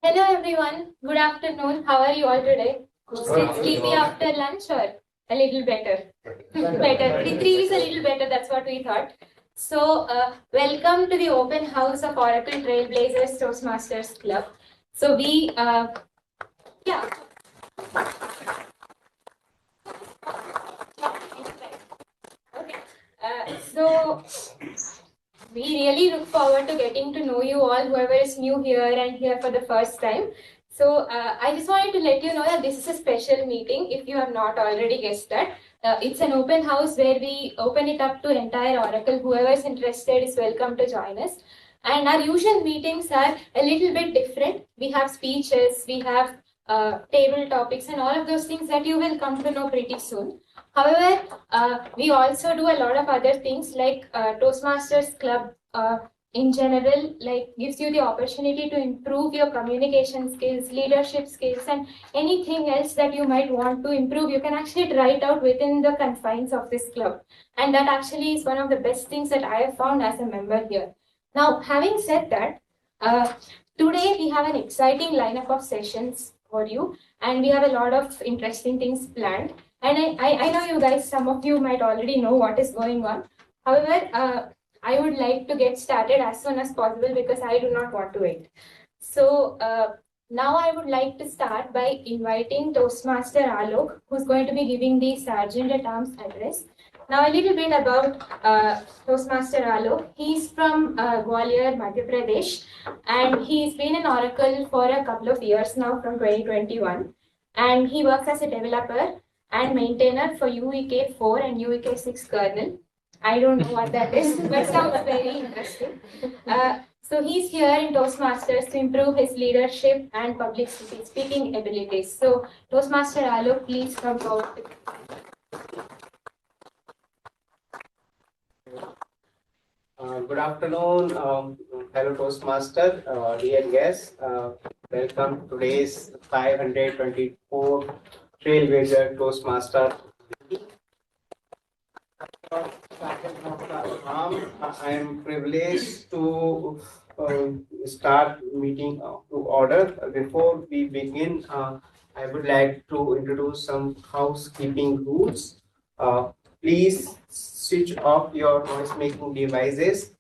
Hello everyone, good afternoon. How are you all today? Still sleepy after lunch or a little better? Better. Three is a little better, that's what we thought. So, welcome to the open house of Oracle Trailblazers Toastmasters Club. So, yeah. Okay. So, we really look forward to getting to know you all, whoever is new here and here for the first time. So I just wanted to let you know that this is a special meeting, if you have not already guessed that. It's an open house where we open it up to entire Oracle. Whoever is interested is welcome to join us. And our usual meetings are a little bit different. We have speeches, we have table topics and all of those things that you will come to know pretty soon. However, we also do a lot of other things like Toastmasters Club in general, like gives you the opportunity to improve your communication skills, leadership skills, and anything else that you might want to improve. You can actually try it out within the confines of this club. And that actually is one of the best things that I have found as a member here. Now, having said that, today we have an exciting lineup of sessions for you, and we have a lot of interesting things planned. And I know you guys, some of you might already know what is going on. However, I would like to get started as soon as possible because I do not want to wait. So now I would like to start by inviting Toastmaster Alok, who's going to be giving the Sergeant at Arms address. Now a little bit about Toastmaster Alok. He's from Gwalior, Madhya Pradesh, and he's been in Oracle for a couple of years now from 2021. And he works as a developer and maintainer for UEK 4 and UEK 6 kernel. I don't know what that is, but sounds very interesting. So he's here in Toastmasters to improve his leadership and public speaking abilities. So Toastmaster Alok, please come forward. Good afternoon, fellow Toastmaster, dear guests. Welcome to today's 524 Trailblazer Toastmaster meeting. I am privileged to start meeting to order. Before we begin, I would like to introduce some housekeeping rules. Please switch off your noise making devices.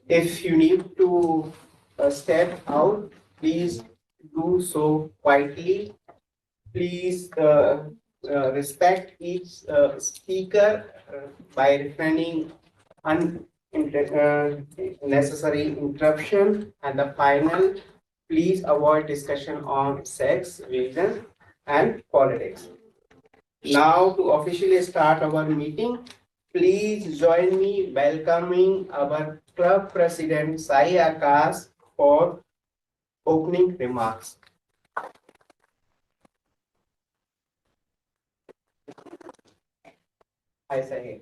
If you need to step out, please do so quietly. Please respect each speaker by refraining unnecessary interruption. And the final, please avoid discussion on sex, religion, and politics. Now, to officially start our meeting, please join me welcoming our club president Sai Akash for opening remarks. Hi Sai.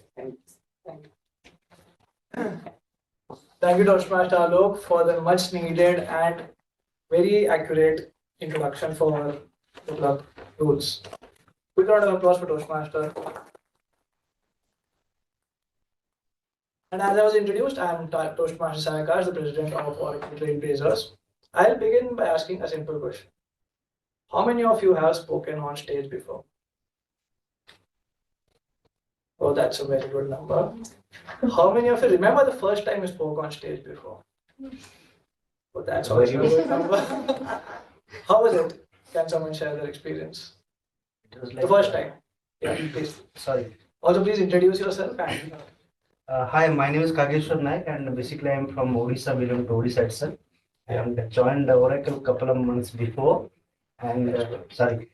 Thank you, Toastmaster Alok, for the much needed and very accurate introduction for the club rules. Quick round of applause for Toastmaster. And as I was introduced, I am Toastmaster Sanakas, the president of Oracle Trailblazers. I'll begin by asking a simple question. How many of you have spoken on stage before? Oh, that's a very good number. How many of you remember the first time you spoke on stage before? Oh, that's also a good number. How was it? Can someone share their experience? It was like The first time. Yeah, please. Sorry. Also, please introduce yourself. And, Hi, my name is Kageshwar Naik, and basically I'm from Odisha, belong to Odisha itself. And joined the Oracle a couple of months before. And sorry.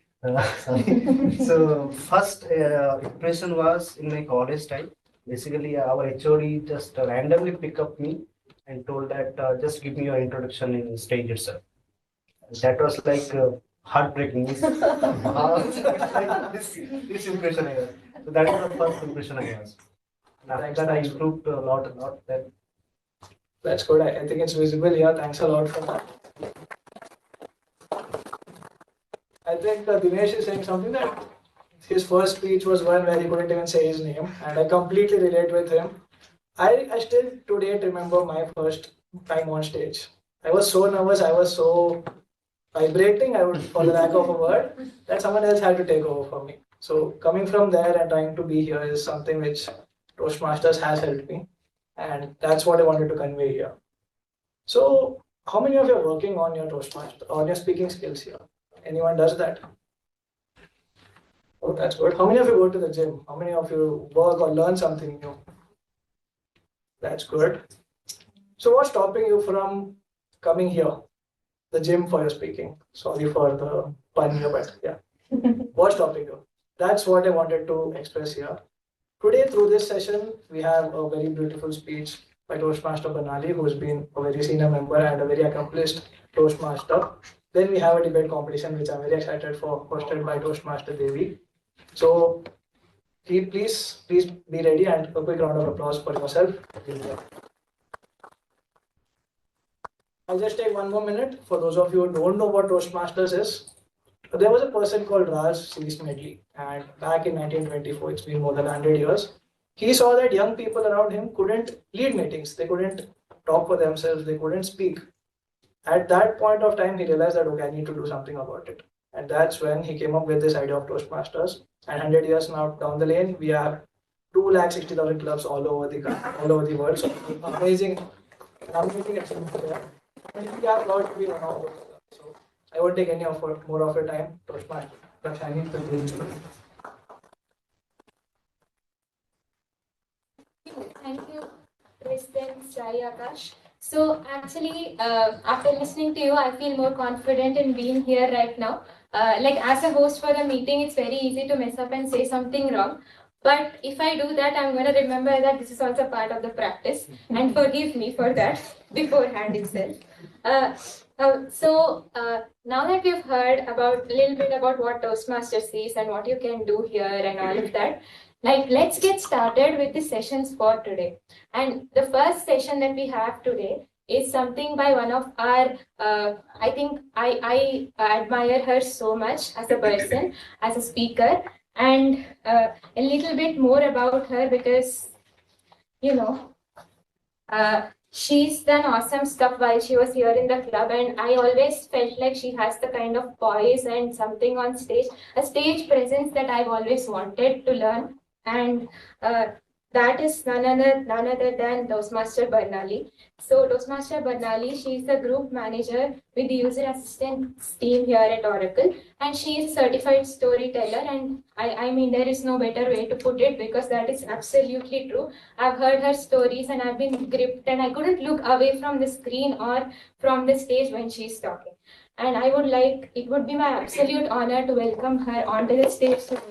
So first impression was in my college time. Basically, our HOD just randomly picked up me and told that just give me your introduction in stage itself. That was like heartbreaking. Like this impression I got. So that was the first impression I had. After that, I improved a lot. Then that's good. I think it's visible here. Thanks a lot for that. I think Dinesh is saying something that his first speech was one where he couldn't even say his name, and I completely relate with him. I still to date remember my first time on stage. I was so nervous, I was so vibrating, I would, for the lack of a word, that someone else had to take over for me. So coming from there and trying to be here is something which Toastmasters has helped me, and that's what I wanted to convey here. So, how many of you are working on your Toastmaster, on your speaking skills here? Anyone does that? Oh, that's good. How many of you go to the gym? How many of you work or learn something new? That's good. So, what's stopping you from coming here, the gym, for your speaking? Sorry for the pun here, but yeah. What's stopping you? That's what I wanted to express here. Today, through this session, we have a very beautiful speech by Toastmaster Banali, who has been a very senior member and a very accomplished Toastmaster. Then we have a debate competition, which I'm very excited for, hosted by Toastmaster Devi. So, please be ready, and a quick round of applause for yourself. I'll just take one more minute for those of you who don't know what Toastmasters is. There was a person called Raj C. Smedley, and back in 1924, it's been more than 100 years, he saw that young people around him couldn't lead meetings, they couldn't talk for themselves, they couldn't speak. At that point of time, he realized that, okay, I need to do something about it. And that's when he came up with this idea of Toastmasters. And 100 years now down the lane, we have 260,000 clubs all over the world. So amazing achievement there. And we are proud to be one of those clubs. So I won't take any of more of your time. Toastmasters, I need to. Thank you, President Sai Akash. So actually, after listening to you, I feel more confident in being here right now. Like as a host for the meeting, it's very easy to mess up and say something wrong. But if I do that, I'm going to remember that this is also part of the practice and forgive me for that beforehand itself. Now that we've heard about a little bit about what Toastmasters is and what you can do here and all of that, like, let's get started with the sessions for today. And the first session that we have today is something by one of our, I think I admire her so much as a person, as a speaker, and a little bit more about her because, you know, she's done awesome stuff while she was here in the club, and I always felt like she has the kind of poise and something on stage, a stage presence that I've always wanted to learn. And that is none other than Toastmaster Barnali. So Toastmaster Barnali, she is the group manager with the user assistance team here at Oracle, and she is a certified storyteller. And I mean, there is no better way to put it because that is absolutely true. I've heard her stories and I've been gripped, and I couldn't look away from the screen or from the stage when she's talking. And it would be my absolute honor to welcome her onto the stage today.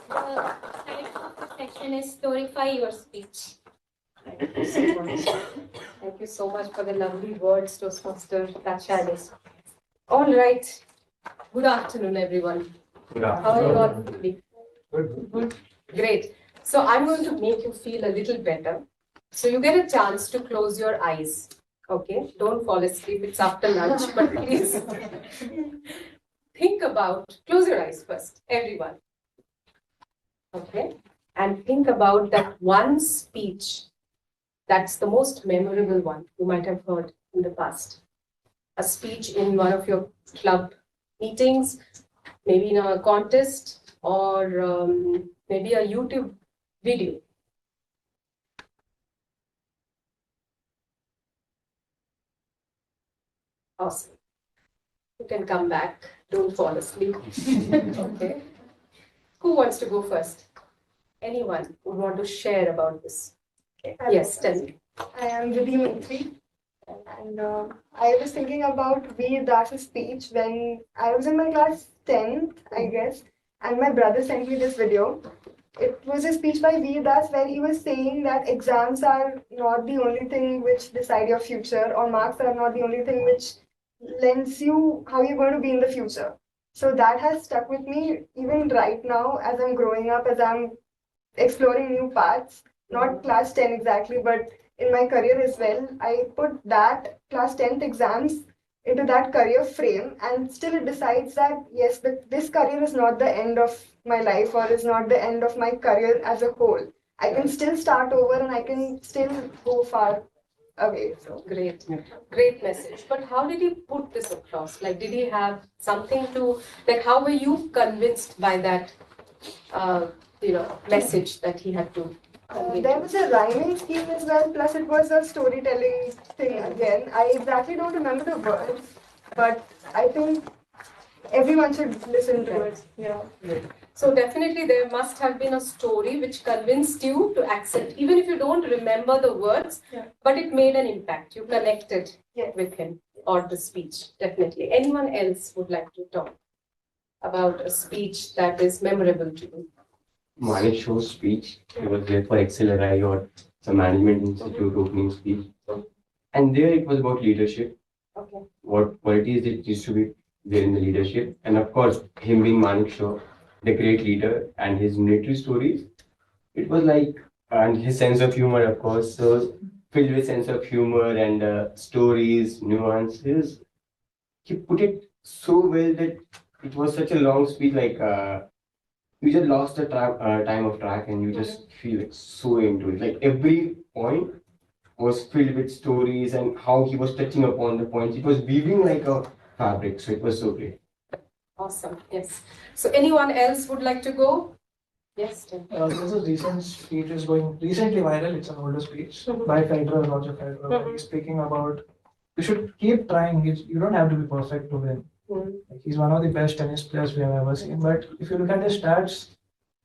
The title of the section is Storify Your Speech. Thank you so much. Thank you so much for the lovely words, Toastmaster Tachalis. All right. Good afternoon, everyone. Good How are you all feeling? Good. Great. So I'm going to make you feel a little better. So you get a chance to close your eyes. Okay? Don't fall asleep. It's after lunch, but please close your eyes first, everyone. Okay? And think about that one speech that's the most memorable one you might have heard in the past. A speech in one of your club meetings, maybe in a contest, or maybe a YouTube video. Awesome. You can come back. Don't fall asleep. Okay. Who wants to go first? Anyone who want to share about this? Okay. Yes, tell me. I am Vidhi Mantri, and I was thinking about Veer Das's speech when I was in my class 10th, I guess, and my brother sent me this video. It was a speech by Veer Das where he was saying that exams are not the only thing which decide your future, or marks are not the only thing which lends you how you're going to be in the future. So that has stuck with me even right now as I'm growing up, as I'm exploring new paths, not class 10 exactly, but in my career as well. I put that class 10th exams into that career frame, and still it decides that, yes, but this career is not the end of my life, or is not the end of my career as a whole. I can still start over and I can still go far away. So great, great message. But how did he put this across? Like, did he have something to, like, how were you convinced by that, message that he had to convey? There was a rhyming scheme as well, plus it was a storytelling thing again. I exactly don't remember the words, but I think everyone should listen to it. Yeah. So definitely there must have been a story which convinced you to accept, even if you don't remember the words, Yeah. but it made an impact. You connected Yes. with him or the speech, definitely. Anyone else would like to talk about a speech that is memorable to you? Manik Show's speech. He was there for XLRI or the Management Institute opening speech. And there it was about leadership, Okay. what qualities it used to be there in the leadership. And of course, him being Manik Shaw, the great leader, and his military stories. It was like, and his sense of humor, of course, so filled with sense of humor and stories, nuances. He put it so well that it was such a long speech, like you just lost the time of track and you just feel like so into it. Like every point was filled with stories and how he was touching upon the points. It was weaving like a fabric, so it was so great. Awesome. Yes. So anyone else would like to go? Yes, Tim. There's a recent speech is going recently viral. It's an older speech by Federer, Roger Federer. where He's speaking about you should keep trying. You don't have to be perfect to win. Like, he's one of the best tennis players we have ever seen. But if you look at his stats,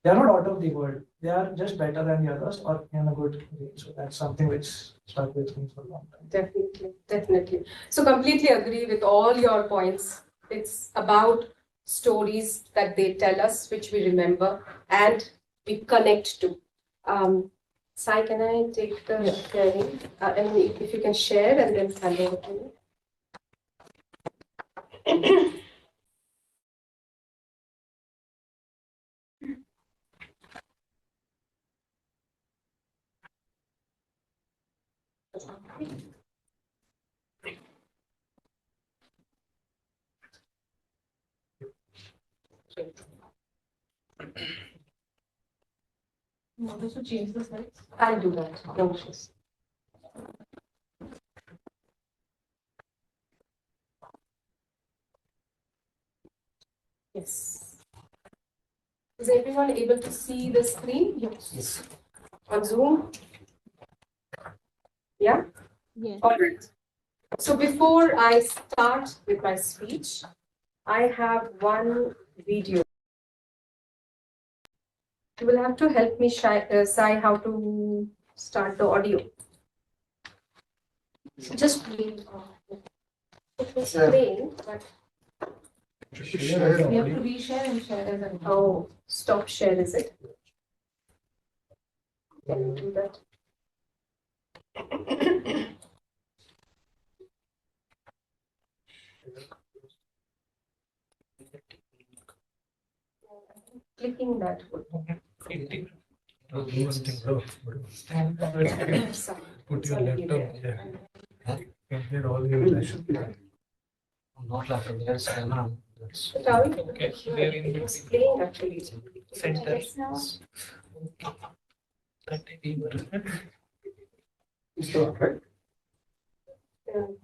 they are not out of the world. They are just better than the others or in a good range. So that's something which stuck with me for a long time. Definitely, definitely. So completely agree with all your points. It's about stories that they tell us, which we remember and we connect to. Sai, can I take the sharing? And if you can share and then hand over to me. Want to change the slides? I'll do that. No issues. Yes. Is everyone able to see the screen? Yes. On Zoom? Yeah? Yes. All right. So before I start with my speech, I have one video. You will have to help me, Sai, how to start the audio. Just play. It was playing, but We have to reshare and share as well. oh, stop share, is it? Can you do that? Clicking that would. Put your laptop here. Compare all your Not laptop, there's camera. That's But are we? Okay, they're in It's playing actually. center. Yes, now.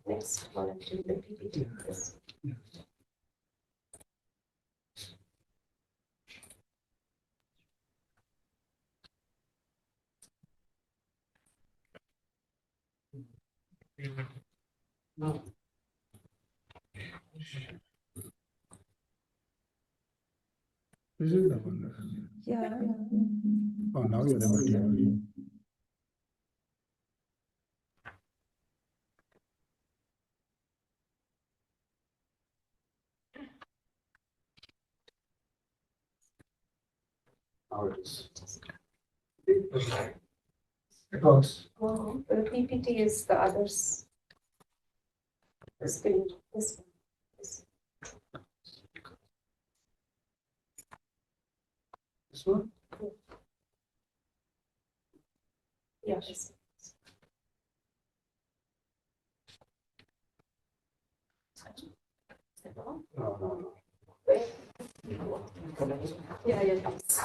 Next one, actually, the PPT. Yes. no. This is the one. Yeah. Oh, now you're able to hear me. How it is. It was. Oh, the PPT is the others. The screen. This one. This one? Yeah. This. No, no, no. Yeah, yeah. Yes.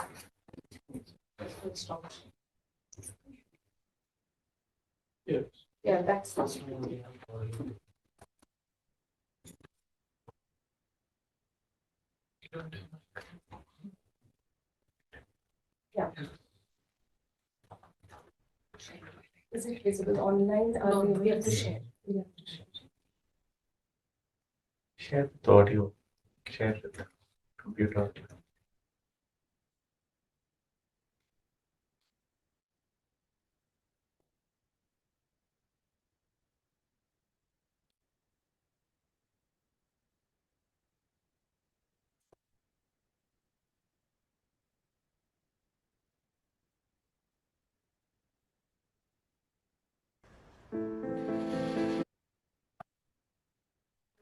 Let's stop. Yes. Yeah. Yeah, that's yeah. Is it visible online? No, We have to share. Yeah. Share the audio. Share with the computer.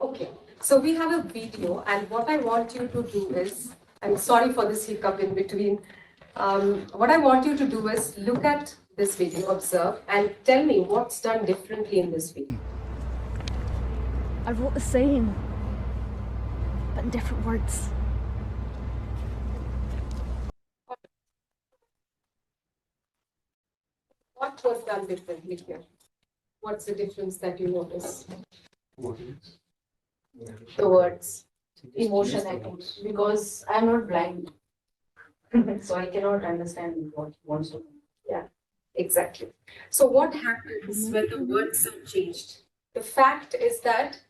Okay, so we have a video, and what I want you to do is, I'm sorry for this hiccup in between. What I want you to do is look at this video, observe, and tell me what's done differently in this video. I wrote the same, but in different words. What was done differently here? What's the difference that you notice? The words. Emotion, I think, because I'm not blind, so I cannot understand what he wants to. Exactly. So what happens when the words are changed? The fact is that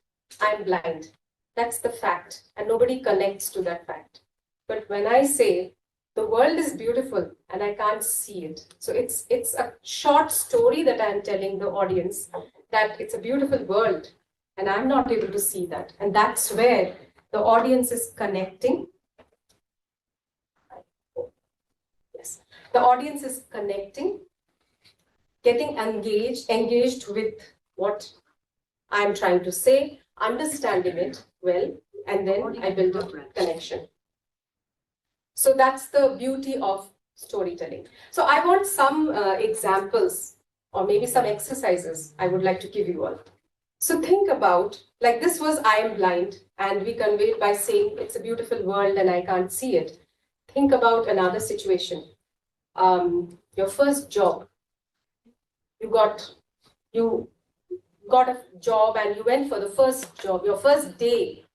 I'm blind. That's the fact, and nobody connects to that fact. But when I say the world is beautiful and I can't see it, so it's a short story that I'm telling the audience that it's a beautiful world and I'm not able to see that, and that's where the audience is connecting. Yes, the audience is connecting, getting engaged with what I'm trying to say, understanding it well, and then I build a connection. So that's the beauty of storytelling. So I want some examples or maybe some exercises I would like to give you all. So think about, like this was I am blind, and we conveyed by saying it's a beautiful world and I can't see it. Think about another situation. Your first job. You got a job and you went for the first job, your first day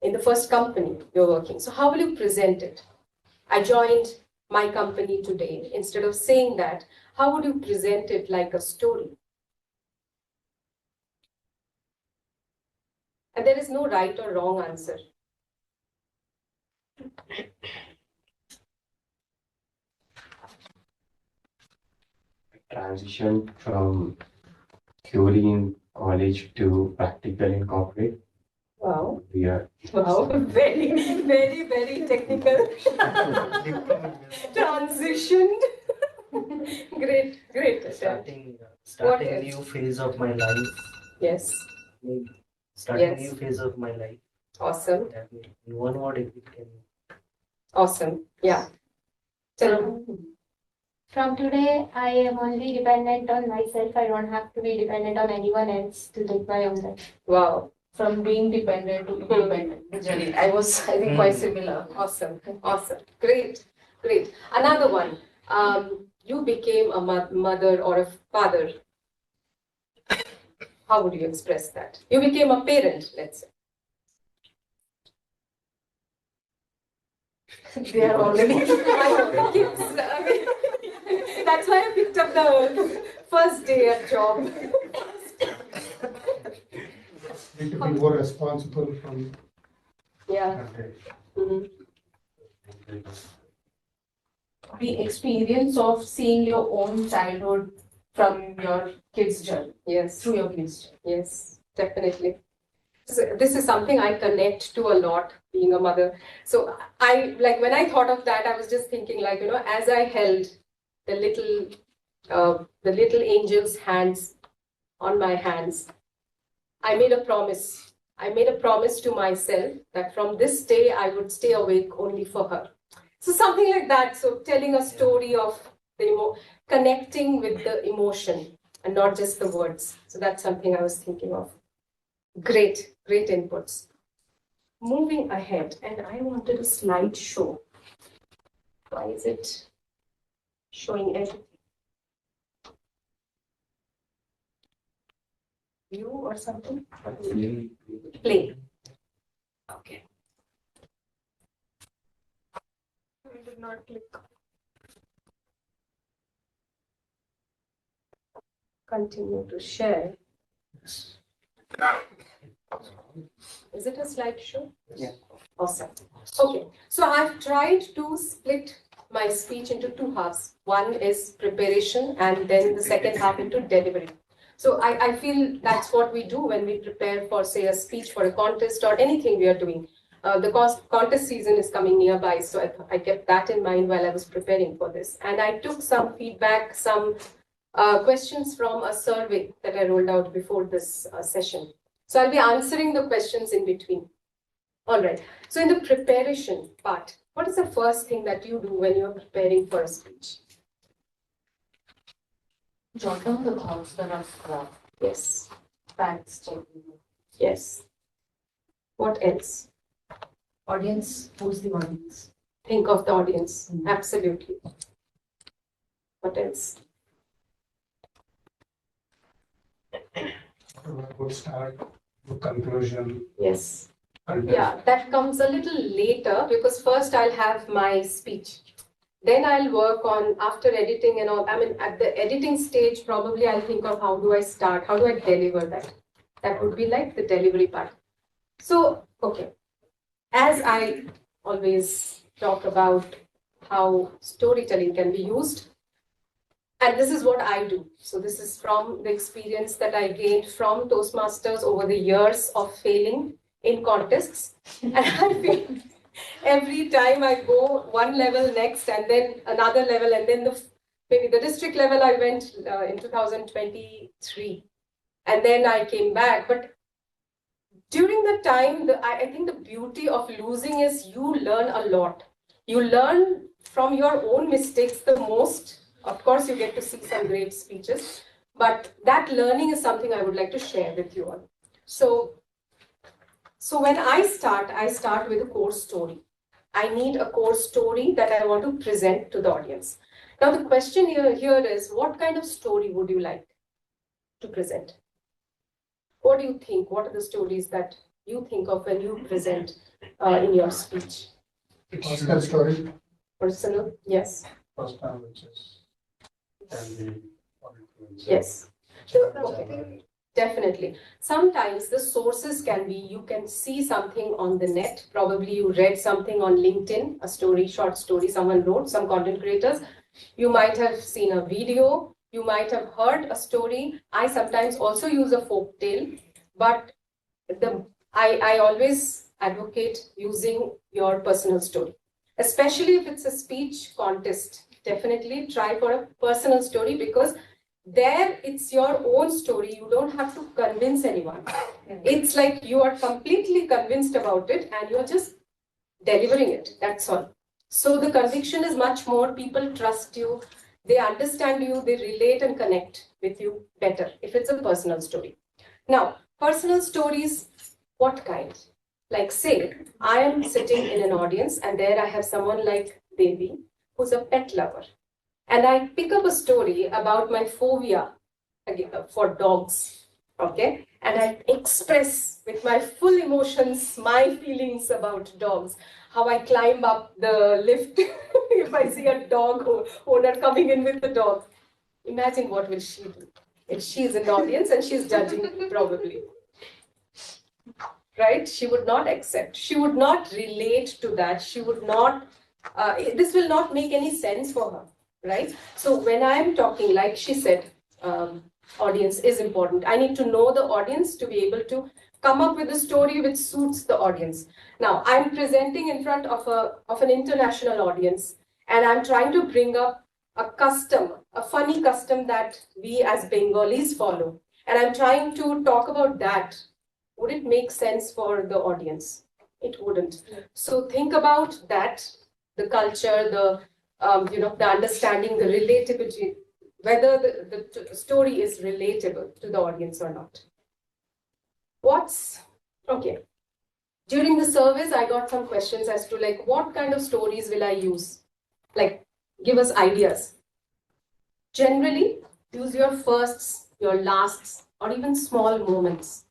in the first company you're working. So how will you present it? I joined my company today. Instead of saying that, how would you present it like a story? And there is no right or wrong answer. Transition from theory in college to practical in corporate. Wow. Yeah. Wow. Very, very, very technical. Transitioned. Great, great. Starting What a else? new phase of my life. Yes. Maybe starting a Yes. new phase of my life. Awesome. Definitely. In one word, it can. Awesome. Yeah. Tell From today, I am only dependent on myself. I don't have to be dependent on anyone else to live my own life. Wow. From being dependent to independent, the journey. I think quite similar. Awesome. Awesome. Great. Great. Another one. You became a mother or a father. How would you express that? You became a parent, let's say. They are already. Kids. I mean, that's why I picked up the first day at job. Need to be more responsible from Yeah. Mhm. The experience of seeing your own childhood from your kids' journey, Yes. through your kids' journey. Yes, definitely. So this is something I connect to a lot, being a mother. So I, like, when I thought of that, I was just thinking, like, as I held the little angel's hands on my hands, I made a promise. I made a promise to myself that from this day I would stay awake only for her. So something like that. So telling a story of connecting with the emotion and not just the words. So that's something I was thinking of. Great, great inputs. Moving ahead, and I wanted a slideshow. Why is it showing everything? you or something? Play. Okay. I did not click. Continue to share. Is it a slideshow? Yeah. Awesome. Okay, so I've tried to split my speech into two halves. One is preparation and then the second half into delivery. So I feel that's what we do when we prepare for, say, a speech for a contest or anything we are doing. The contest season is coming nearby, so I kept that in mind while I was preparing for this. And I took some feedback, some questions from a survey that I rolled out before this session. So I'll be answering the questions in between. All right. So in the preparation part, what is the first thing that you do when you're preparing for a speech? Jot down the thoughts, the rough draft, Yes. facts, checking. Yes. What else? Audience, who's the audience? Think of the audience. Absolutely. What else? Good start, good conclusion. Yes. And Yeah, that comes a little later because first I'll have my speech. Then I'll work on after editing and all. I mean, at the editing stage, probably I'll think of how do I start, how do I deliver that. That would be like the delivery part. So, okay. As I always talk about how storytelling can be used, and this is what I do. So this is from the experience that I gained from Toastmasters over the years of failing in contests. And I feel every time I go one level next and then another level and then maybe the district level I went in 2023 and then I came back. But during the time, I think the beauty of losing is you learn a lot. You learn from your own mistakes the most. Of course, you get to see some great speeches, but that learning is something I would like to share with you all. So when I start with a core story. I need a core story that I want to present to the audience. Now, the question here is, what kind of story would you like to present? What do you think? What are the stories that you think of when you present in your speech? personal story, Personal? Yes. personal, which is can be. Yes. So, okay. Definitely. Sometimes the sources can be, you can see something on the net. Probably you read something on LinkedIn, a story, short story someone wrote, some content creators. You might have seen a video. You might have heard a story. I sometimes also use a folk tale, but I always advocate using your personal story, especially if it's a speech contest. Definitely try for a personal story because there it's your own story. You don't have to convince anyone. It's like you are completely convinced about it and you're just delivering it. That's all. So the conviction is much more. People trust you. They understand you. They relate and connect with you better if it's a personal story. Now, personal stories, what kind? Like say, I am sitting in an audience and there I have someone like Devi who's a pet lover. And I pick up a story about my phobia for dogs, okay? And I express with my full emotions my feelings about dogs, how I climb up the lift if I see a dog owner coming in with the dog. Imagine what will she do if she's in the audience and she's judging probably. Right? She would not accept. She would not relate to that. She would not, this will not make any sense for her. Right? So when I'm talking, like she said, audience is important. I need to know the audience to be able to come up with a story which suits the audience. Now, I'm presenting in front of an international audience, and I'm trying to bring up a custom, a funny custom that we as Bengalis follow. And I'm trying to talk about that. Would it make sense for the audience? It wouldn't. So think about that, the culture, the understanding, the relatability, whether the story is relatable to the audience or not. Okay. During the service, I got some questions as to like, what kind of stories will I use? Like, give us ideas. Generally, use your firsts, your lasts, or even small moments.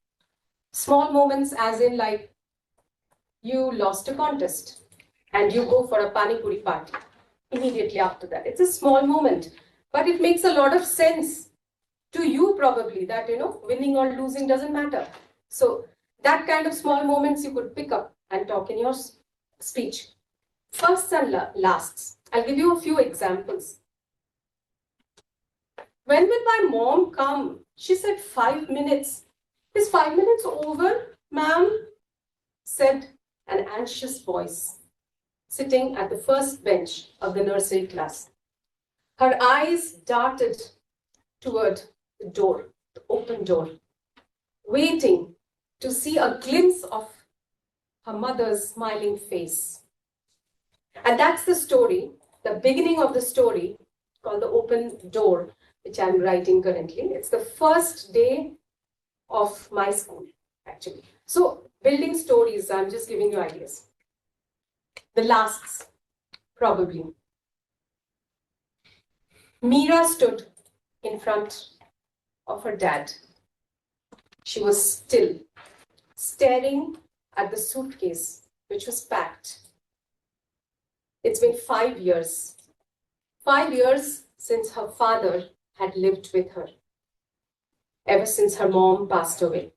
Small moments as in like you lost a contest and you go for a pani puri party immediately after that. It's a small moment, but it makes a lot of sense to you probably that, winning or losing doesn't matter. So that kind of small moments you could pick up and talk in your speech. Firsts and lasts. I'll give you a few examples. When will my mom come? She said 5 minutes. Is 5 minutes over, ma'am? Said an anxious voice, sitting at the first bench of the nursery class. Her eyes darted toward the door, the open door, waiting to see a glimpse of her mother's smiling face. And that's the story, the beginning of the story called The Open Door, which I'm writing currently. It's the first day of my school, actually. So building stories, I'm just giving you ideas. The lasts, probably. Meera stood in front of her dad. She was still, staring at the suitcase, which was packed. It's been 5 years. 5 years since her father had lived with her, ever since her mom passed away.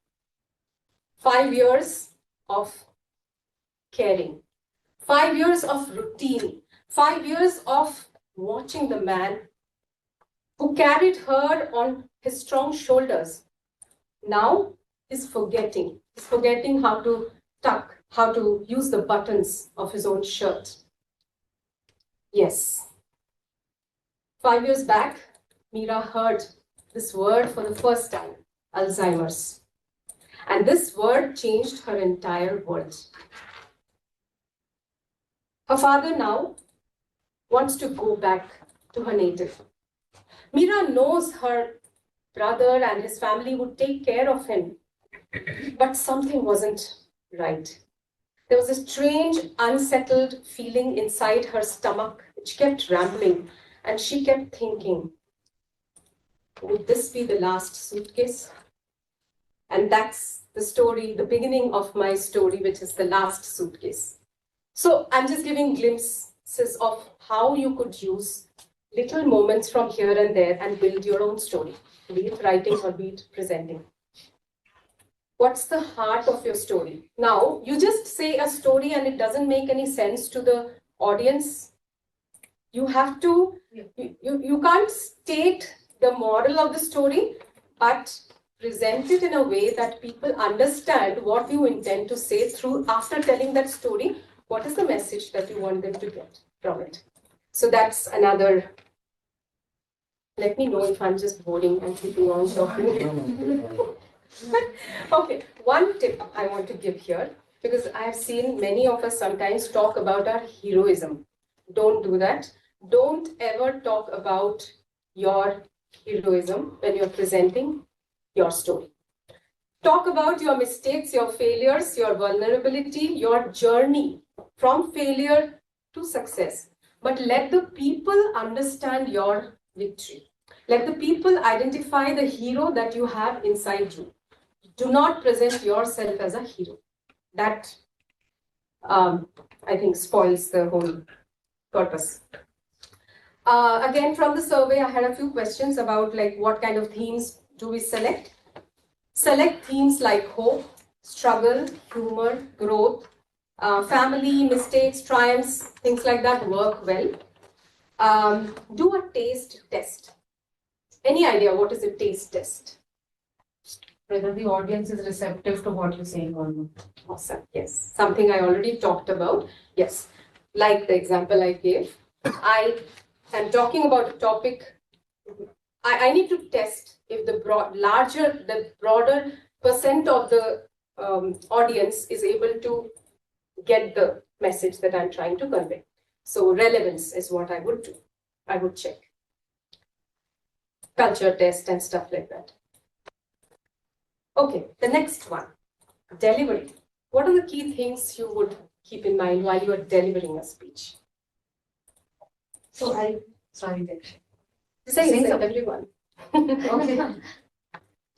5 years of caring. 5 years of routine. 5 years of watching the man who carried her on his strong shoulders. Now he's forgetting. He's forgetting how to tuck, how to use the buttons of his own shirt. Yes. 5 years back, Meera heard this word for the first time, Alzheimer's. And this word changed her entire world. Her father now wants to go back to her native. Meera knows her brother and his family would take care of him, but something wasn't right. There was a strange, unsettled feeling inside her stomach which kept rambling, and she kept thinking, would this be the last suitcase? And that's the story, the beginning of my story, which is the last suitcase. So I'm just giving glimpses of how you could use little moments from here and there and build your own story, be it writing or be it presenting. What's the heart of your story? Now, you just say a story and it doesn't make any sense to the audience. You have to, you can't state the moral of the story, but present it in a way that people understand what you intend to say through, after telling that story, what is the message that you want them to get from it. So that's another. Let me know if I'm just boring and keeping on talking. Okay, one tip I want to give here, because I've seen many of us sometimes talk about our heroism. Don't do that. Don't ever talk about your heroism when you're presenting your story. Talk about your mistakes, your failures, your vulnerability, your journey from failure to success. But let the people understand your victory. Let the people identify the hero that you have inside you. Do not present yourself as a hero. That, I think, spoils the whole purpose. Again, from the survey, I had a few questions about like what kind of themes do we select. Select themes like hope, struggle, humor, growth, family, mistakes, triumphs, things like that work well. Do a taste test. Any idea what is a taste test? Whether the audience is receptive to what you're saying or not. Awesome. Yes. Something I already talked about. Yes. Like the example I gave. I am talking about a topic. I need to test if the broader percent of the audience is able to get the message that I'm trying to convey. So relevance is what I would do. I would check. Culture test and stuff like that. Okay, the next one, delivery. What are the key things you would keep in mind while you are delivering a speech? So sorry, Say everyone. Okay.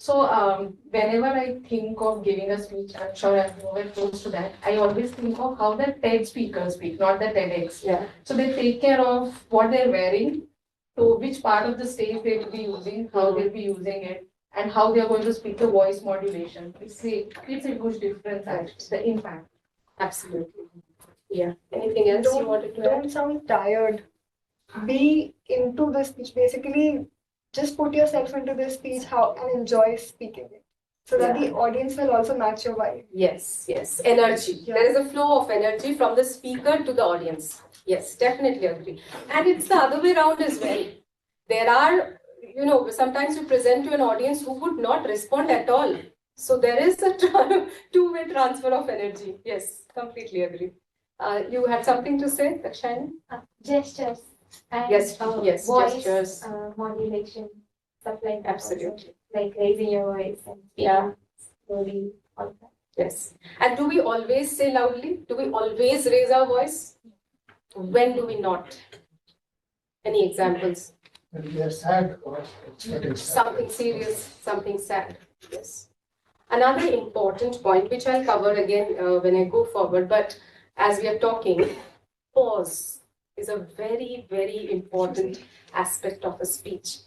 So whenever I think of giving a speech, I'm sure I'm nowhere close to that. I always think of how the TED speakers speak, not the TEDx. Yeah. So they take care of what they're wearing, to which part of the stage they will be using, how they'll be using it, and how they're going to speak the voice modulation. It's a huge difference, actually, the impact. Absolutely. Yeah. Anything else you wanted to add? Don't sound tired. Be into the speech. Basically, just put yourself into the speech and enjoy speaking it. So that the audience will also match your vibe. Yes, yes. Energy. Yeah. There is a flow of energy from the speaker to the audience. Yes, definitely agree. And it's the other way around as well. There are, sometimes you present to an audience who would not respond at all. So there is a two-way transfer of energy. Yes, completely agree. You had something to say, Dakshani? Gestures. And, Yes, voice, gestures. modulation, stuff like that. Absolutely. Also. Like raising your voice and slowly, all that. Yes. And do we always say loudly? Do we always raise our voice? When do we not? Any examples? When we are sad or expecting Something serious, something sad. Yes. Another important point, which I'll cover again when I go forward, but as we are talking, pause is a very, very important aspect of a speech.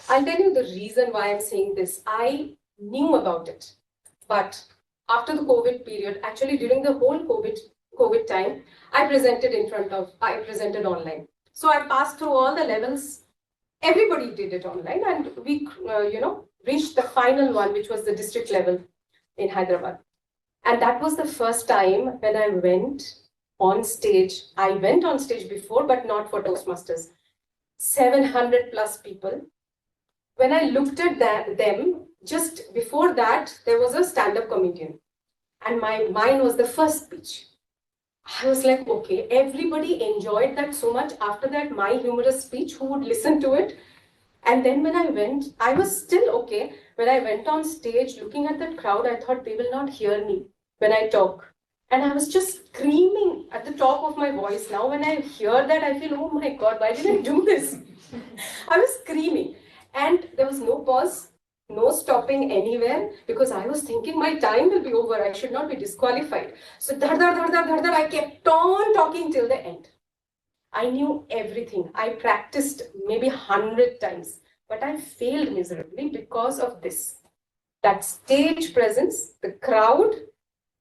I'll tell you the reason why I'm saying this. I knew about it, but after the COVID period, actually during the whole COVID time, I presented online. So I passed through all the levels. Everybody did it online, and we, reached the final one, which was the district level in Hyderabad. And that was the first time when I went on stage. I went on stage before, but not for Toastmasters. 700 plus people. When I looked at them, just before that, there was a stand-up comedian. And mine was the first speech. I was like, okay, everybody enjoyed that so much. After that, my humorous speech, who would listen to it? And then when I went, I was still okay. When I went on stage, looking at that crowd, I thought they will not hear me when I talk. And I was just screaming at the top of my voice. Now when I hear that, I feel, oh my God, why did I do this? I was screaming. And there was no pause, no stopping anywhere, because I was thinking my time will be over. I should not be disqualified. So I kept on talking till the end. I knew everything. I practiced maybe 100 times, but I failed miserably because of this. That stage presence, the crowd,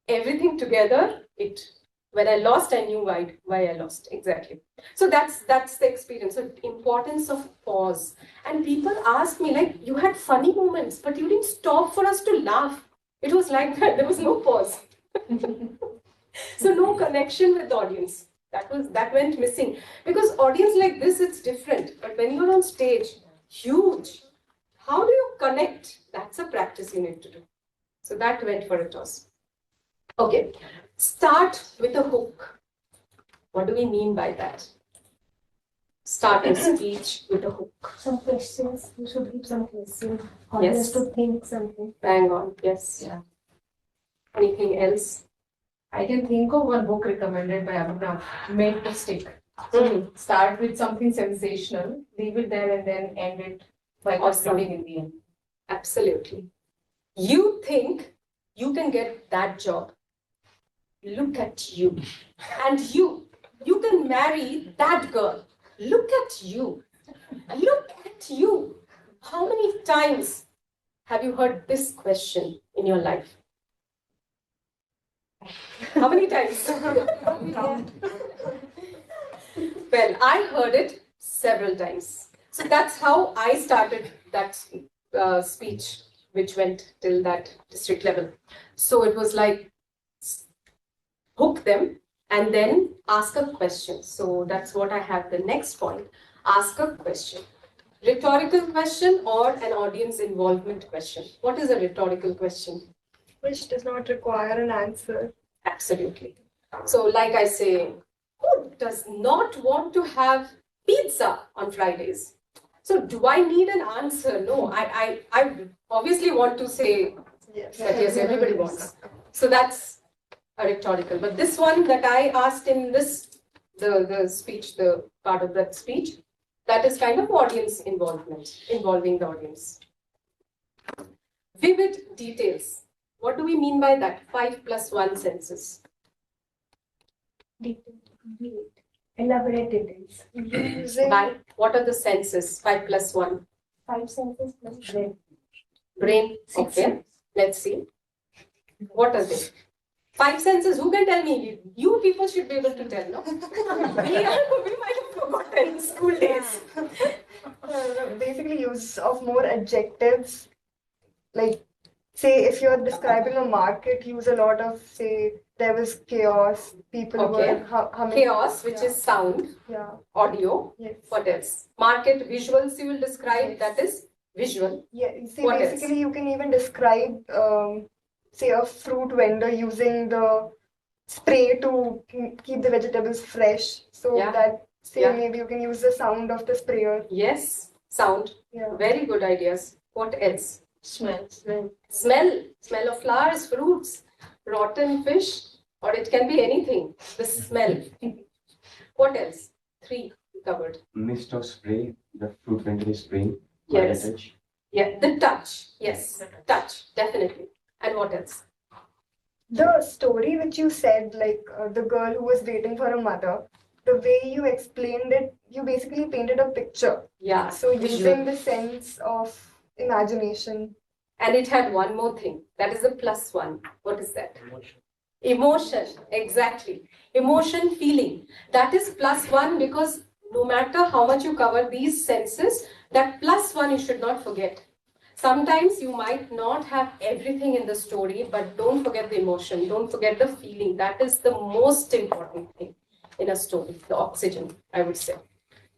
everything together, when I lost, I knew why I lost, exactly. So that's the experience, so importance of pause. And people ask me, like, you had funny moments, but you didn't stop for us to laugh. It was like that, there was no pause. So no connection with the audience. That went missing. Because audience like this, it's different. But when you're on stage, huge. How do you connect? That's a practice you need to do. So that went for a toss. Okay, start with a hook. What do we mean by that? Start a speech with a hook. Some questions. You should give some questions. Yes. Audience to think something. Bang on, yes. Yeah. Anything else? I can think of one book recommended by Abhinav, Made to Stick. So start with something sensational, leave it there, and then end it by concluding in the end. Absolutely. You think you can get that job. Look at you. And you can marry that girl. Look at you. Look at you. How many times have you heard this question in your life? How many times? Well, I heard it several times. So that's how I started that speech, which went till that district level. So it was like, hook them and then ask a question. So that's what I have the next point. Ask a question. Rhetorical question or an audience involvement question. What is a rhetorical question? Which does not require an answer. Absolutely. So like I say, who does not want to have pizza on Fridays? So do I need an answer? No, I obviously want to say Yes. that yes, everybody wants. So that's a rhetorical. But this one that I asked in this, the speech, the part of that speech, that is kind of audience involvement, involving the audience. Vivid details. What do we mean by that? 5 plus 1 senses. Elaborate details. Using By what are the senses? 5 plus 1. 5 senses plus brain. Brain. Okay. Let's see. What are they? 5 senses. Who can tell me? You people should be able to tell, no? we might have forgotten school days. Basically, use of more adjectives. Like, say, if you're describing a market, use a lot of, say, there was chaos, people Okay. were humming. Chaos, which is sound, Yeah. audio. Yes. What else? Market visuals you will describe. Yes. That is visual. Yeah. See, What basically, you can even describe, say, a fruit vendor using the spray to keep the vegetables fresh. So Yeah. that, say, Yeah. maybe you can use the sound of the sprayer. Yes. Sound. Yeah. Very good ideas. What else? Smell. Smell. Smell of flowers, fruits, rotten fish, or it can be anything. The smell. What else? 3 covered. Mist of spray, the fruit vendor is spraying. Yes. By the touch. Yeah, the touch. Yes, touch, definitely. And what else? The story which you said, like the girl who was waiting for her mother, the way you explained it, you basically painted a picture. Yeah. So visual. using the sense of imagination. And it had one more thing. That is a plus 1. What is that? Emotion. Exactly. Emotion, feeling. That is plus 1 because no matter how much you cover these senses, that plus 1 you should not forget. Sometimes you might not have everything in the story, but don't forget the emotion. Don't forget the feeling. That is the most important thing in a story. The oxygen, I would say.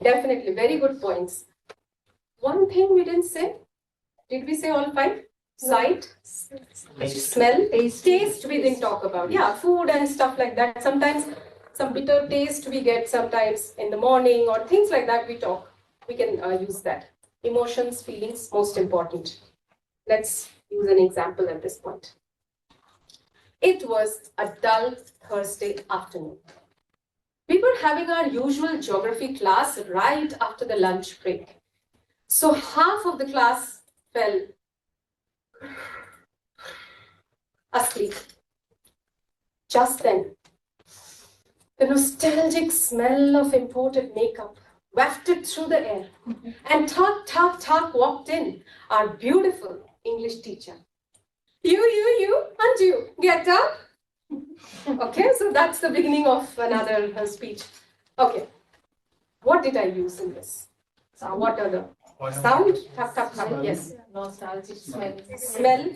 Definitely. Very good points. One thing we didn't say. Did we say all 5? Sight, smell, taste we didn't talk about. Yeah, food and stuff like that. Sometimes some bitter taste we get sometimes in the morning or things like that we talk. We can use that. Emotions, feelings, most important. Let's use an example at this point. It was a dull Thursday afternoon. We were having our usual geography class right after the lunch break. So half of the class fell asleep. Just then, the nostalgic smell of imported makeup wafted through the air, and Thak walked in, our beautiful English teacher. You, and you, get up. Okay, so that's the beginning of another speech. Okay, what did I use in this? What are the sound? Thak, yes. Nostalgic smell. Smell.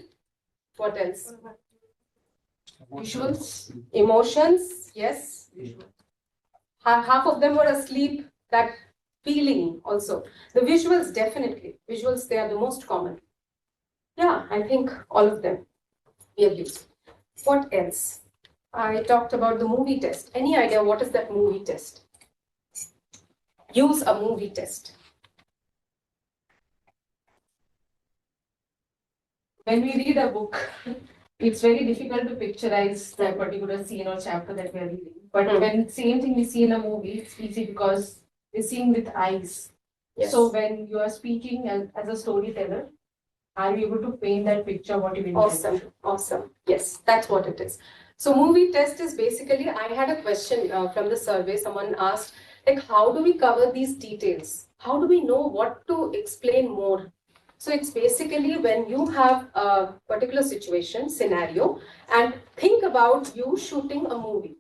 What else? Visuals. Emotions, yes. Half of them were asleep. That feeling also. The visuals, definitely. Visuals, they are the most common. Yeah, I think all of them we have used. What else? I talked about the movie test. Any idea what is that movie test? Use a movie test. When we read a book, it's very difficult to picturize that particular scene or chapter that we are reading. But when same thing we see in a movie, it's easy because we're seeing with eyes. Yes. So when you are speaking as a storyteller, are you able to paint that picture what you Awesome, awesome. Yes, that's what it is. So movie test is basically, I had a question from the survey. Someone asked, like, how do we cover these details? How do we know what to explain more? So it's basically when you have a particular situation, scenario, and think about you shooting a movie.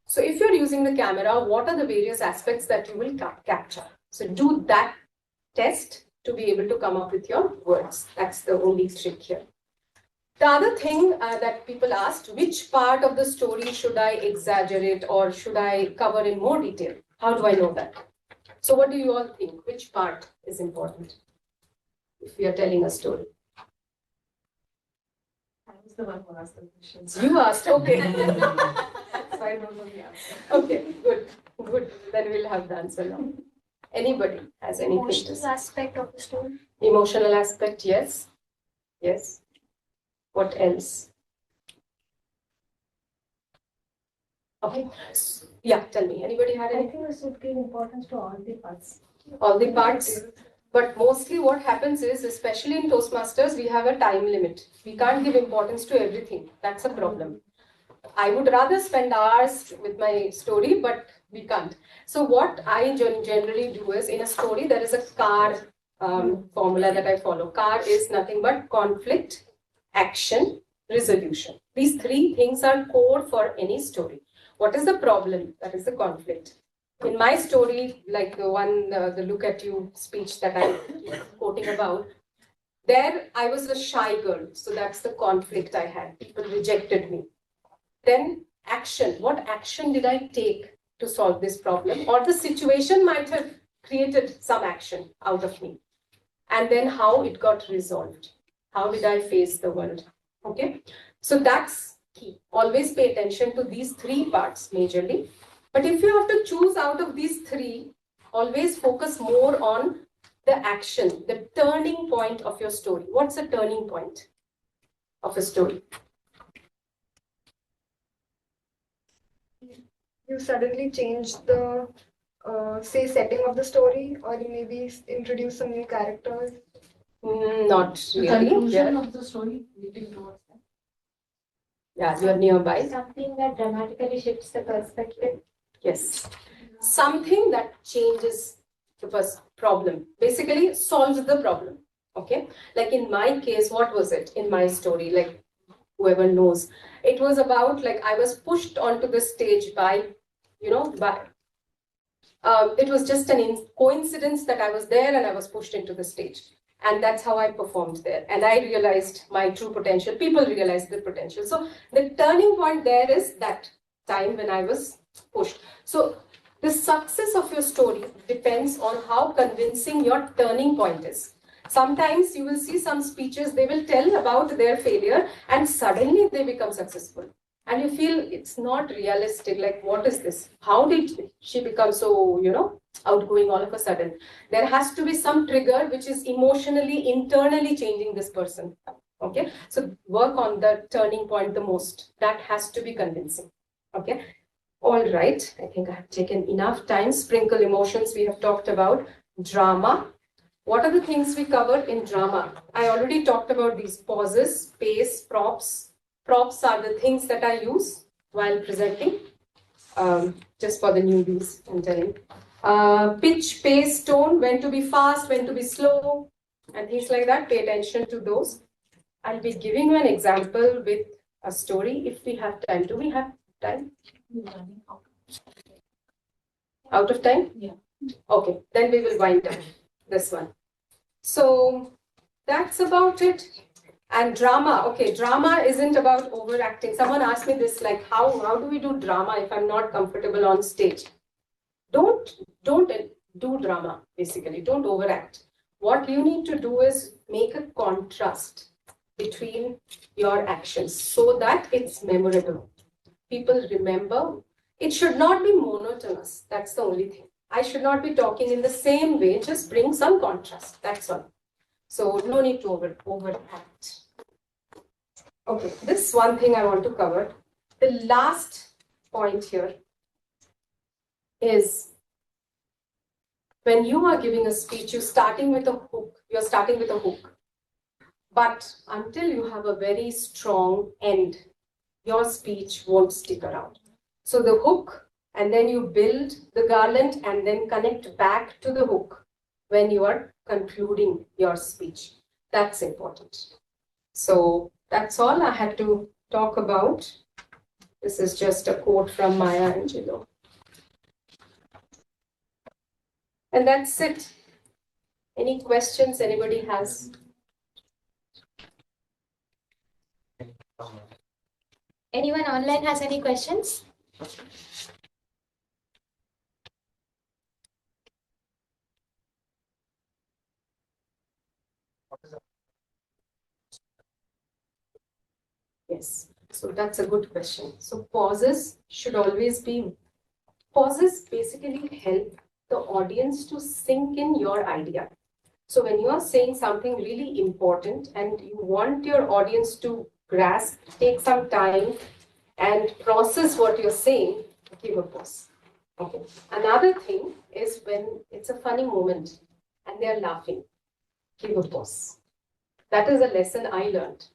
So if you're using the camera, what are the various aspects that you will capture? So do that test to be able to come up with your words. That's the only trick here. The other thing that people asked, which part of the story should I exaggerate or should I cover in more detail? How do I know that? So what do you all think? Which part is important if we are telling a story? I was the one who asked the questions. You asked, okay. So I don't know the answer. Okay, good. Then we'll have the answer now. Anybody has anything to Emotional say? aspect of the story. Emotional aspect, yes. Yes. What else? Okay. Yeah, tell me. Anybody had I anything? think we should give importance to all the parts. All the parts? But mostly what happens is, especially in Toastmasters, we have a time limit. We can't give importance to everything. That's a problem. I would rather spend hours with my story, but we can't. So what I generally do is, in a story, there is a CAR formula that I follow. CAR is nothing but conflict, action, resolution. These three things are core for any story. What is the problem? That is the conflict. In my story, like the one, the look at you speech that I'm quoting about, there I was a shy girl. So that's the conflict I had. People rejected me. Then action. What action did I take to solve this problem? Or the situation might have created some action out of me. And then how it got resolved. How did I face the world? Okay. So that's key. Always pay attention to these three parts majorly. But if you have to choose out of these three, always focus more on the action, the turning point of your story. What's the turning point of a story? You suddenly change the say setting of the story, or you maybe introduce some new characters. Not The really. conclusion Yeah. of the story leading towards that. Yeah, you're nearby. Something that dramatically shifts the perspective. Yes. Something that changes the first problem. Basically solves the problem. Okay. Like in my case, what was it in my story? Like whoever knows. It was about like I was pushed onto the stage by, it was just an coincidence that I was there and I was pushed into the stage. And that's how I performed there. And I realized my true potential. People realized the potential. So the turning point there is that time when I was pushed. So the success of your story depends on how convincing your turning point is. Sometimes you will see some speeches, they will tell about their failure and suddenly they become successful. And you feel it's not realistic. Like, what is this? How did she become so, outgoing all of a sudden? There has to be some trigger which is emotionally, internally changing this person. Okay. So work on the turning point the most. That has to be convincing. Okay. All right. I think I have taken enough time. Sprinkle emotions we have talked about. Drama. What are the things we covered in drama? I already talked about these pauses, pace, props. Props are the things that I use while presenting, just for the newbies, I'm telling. Pitch, pace, tone, when to be fast, when to be slow, and things like that. Pay attention to those. I'll be giving you an example with a story if we have time. Do we have time? Out of time? Yeah. Okay, then we will wind down this one. So that's about it. And drama, okay, drama isn't about overacting. Someone asked me this, like, how do we do drama if I'm not comfortable on stage? Don't do drama, basically. Don't overact. What you need to do is make a contrast between your actions so that it's memorable. People remember. It should not be monotonous. That's the only thing. I should not be talking in the same way. Just bring some contrast. That's all. So no need to overact. Okay, this one thing I want to cover. The last point here is when you are giving a speech, you're starting with a hook. You're starting with a hook. But until you have a very strong end, your speech won't stick around. So the hook, and then you build the garland and then connect back to the hook when you are concluding your speech. That's important. So that's all I had to talk about. This is just a quote from Maya Angelou. And that's it. Any questions anybody has? Anyone online has any questions? Yes. So that's a good question. So pauses should always be, pauses basically help the audience to sink in your idea. So when you are saying something really important and you want your audience to grasp, take some time and process what you're saying, give a pause. Okay. Another thing is when it's a funny moment and they are laughing, give a pause. That is a lesson I learned.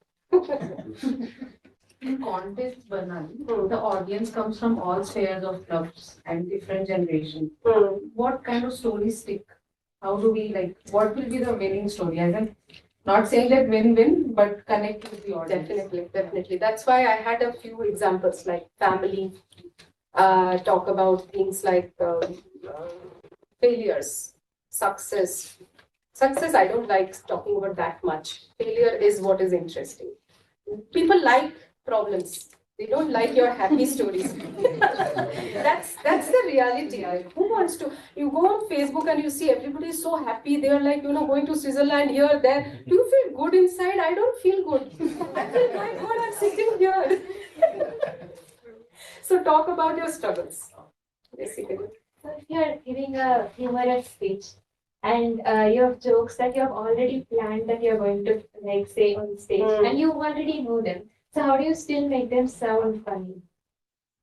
In contest Banali, the audience comes from all spheres of clubs and different generations. What kind of stories stick? How do we what will be the winning story? I mean, not saying that win-win, but connect with the audience. Definitely. That's why I had a few examples like family, talk about things like failures, success. Success, I don't like talking about that much. Failure is what is interesting. People like problems. They don't like your happy stories. That's the reality. Who wants to? You go on Facebook and you see everybody is so happy. They are like, going to Switzerland, here, there. Do you feel good inside? I don't feel good. I feel, my God, I'm sitting here. So talk about your struggles, basically. So if you're giving a humorous speech and you have jokes that you have already planned that you're going to say on stage and you already know them. So how do you still make them sound funny?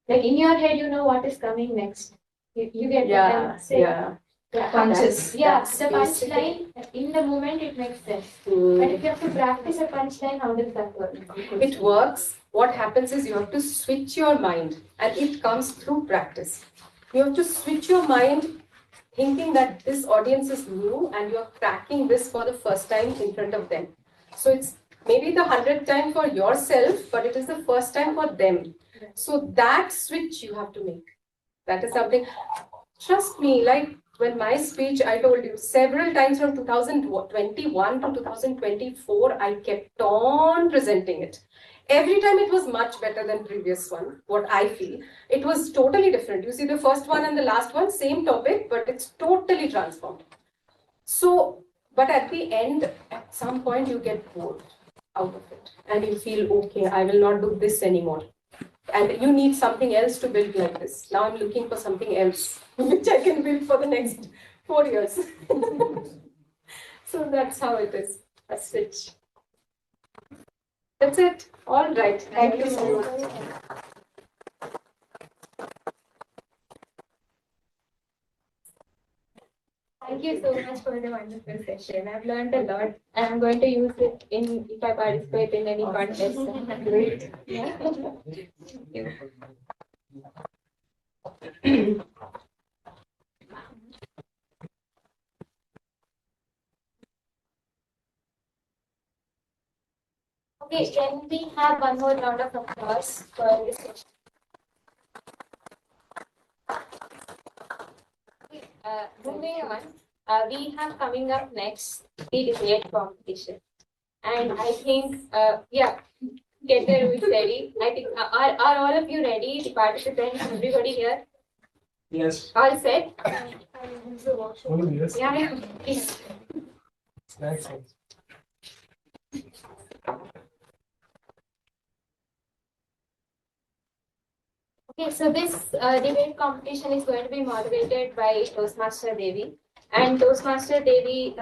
Like in your head, you know what is coming next. You get what I'm saying. Punches. Yeah, the punchline in the moment it makes sense. But if you have to practice a punchline, how does that work? It works. What happens is you have to switch your mind, and it comes through practice. You have to switch your mind thinking that this audience is new and you're cracking this for the first time in front of them. So it's maybe the 100th time for yourself, but it is the first time for them. So that switch you have to make. That is something, trust me, like when my speech, I told you several times from 2021 to 2024, I kept on presenting it. Every time it was much better than previous one, what I feel. It was totally different. You see the first one and the last one, same topic, but it's totally transformed. So, but at the end, at some point you get bored out of it and you feel, okay, I will not do this anymore. And you need something else to build like this. Now I'm looking for something else, which I can build for the next 4 years. So that's how it is, a switch. That's it. All right. Thank you so much. Thank you so much for the wonderful session. I've learned a lot and I'm going to use it if I participate in any contest. Great. Yeah. Thank you. Okay, can we have one more round of applause for this session? Moving on, we have coming up next the debate competition. And I think, get the rules ready. I think, are all of you ready, the participants, everybody here? Yes. All set? Oh, yes. Yeah, please. Snacks. Okay, so this debate competition is going to be moderated by Toastmaster Devi. And Toastmaster Devi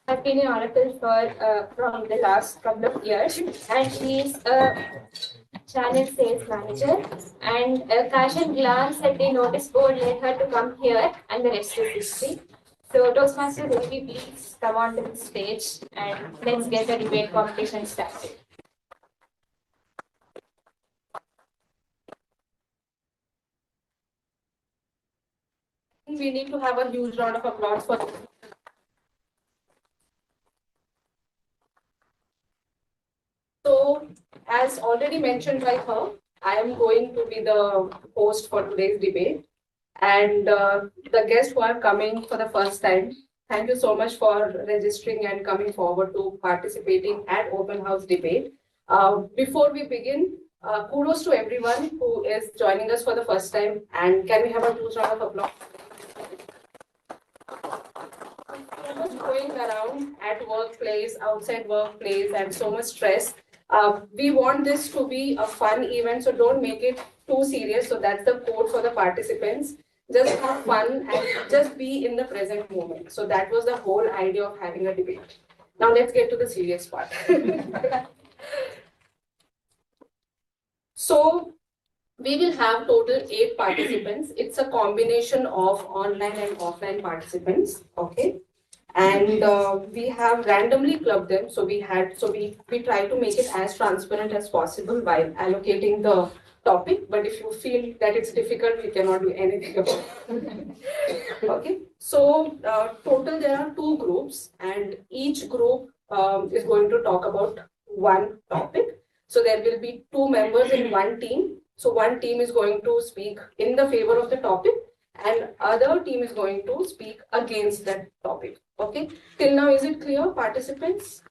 has been an oracle for from the last couple of years. And she is a channel sales manager. And a casual glance at the notice board led her to come here, and the rest is history. So Toastmaster Devi, please come on to the stage and let's get the debate competition started. We need to have a huge round of applause for this. So, as already mentioned by her, I am going to be the host for today's debate. And the guests who are coming for the first time, thank you so much for registering and coming forward to participating at Open House Debate. Before we begin, kudos to everyone who is joining us for the first time. And can we have a huge round of applause? So much going around at workplace, outside workplace, and so much stress. We want this to be a fun event, so don't make it too serious. So that's the code for the participants. Just have fun and just be in the present moment. So that was the whole idea of having a debate. Now let's get to the serious part. So we will have total 8 participants. It's a combination of online and offline participants. Okay. And we have randomly clubbed them. So we try to make it as transparent as possible while allocating the topic. But if you feel that it's difficult, we cannot do anything about it. Okay. So total there are 2 groups, and each group is going to talk about one topic. So there will be 2 members in one team. So one team is going to speak in the favor of the topic, and other team is going to speak against that topic. Okay. Till now, is it clear, participants?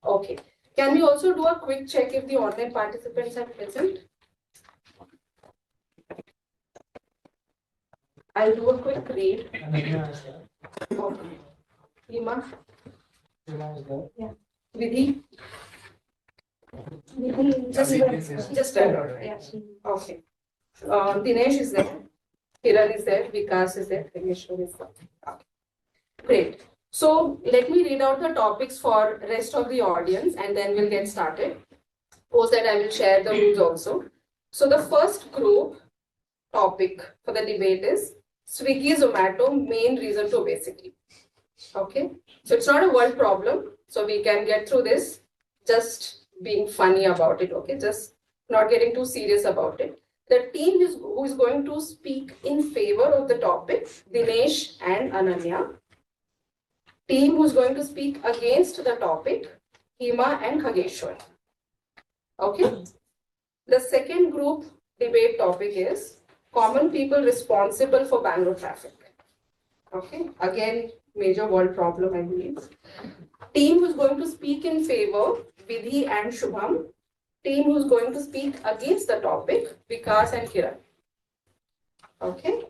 Okay. Can we also do a quick check if the online participants are present? I'll do a quick read. Okay. Hima? Yeah. Vidhi? Just stand out. Yeah. Okay. Dinesh is there. Kiran is there. Vikas is there. Kageshwar is there. Okay. Great. So let me read out the topics for rest of the audience, and then we'll get started. Post that I will share the rules also. So the first group topic for the debate is Swiggy Zomato main reason to obesity. Okay. So it's not a world problem. So we can get through this just being funny about it. Okay. Just not getting too serious about it. The team who is going to speak in favor of the topic, Dinesh and Ananya. Team who is going to speak against the topic, Hima and Khageshwar. Okay. The second group debate topic is common people responsible for Bangalore traffic. Okay. Again, major world problem, I believe. Team who is going to speak in favor, Vidhi and Shubham. Team who is going to speak against the topic, Vikas and Kiran. Okay.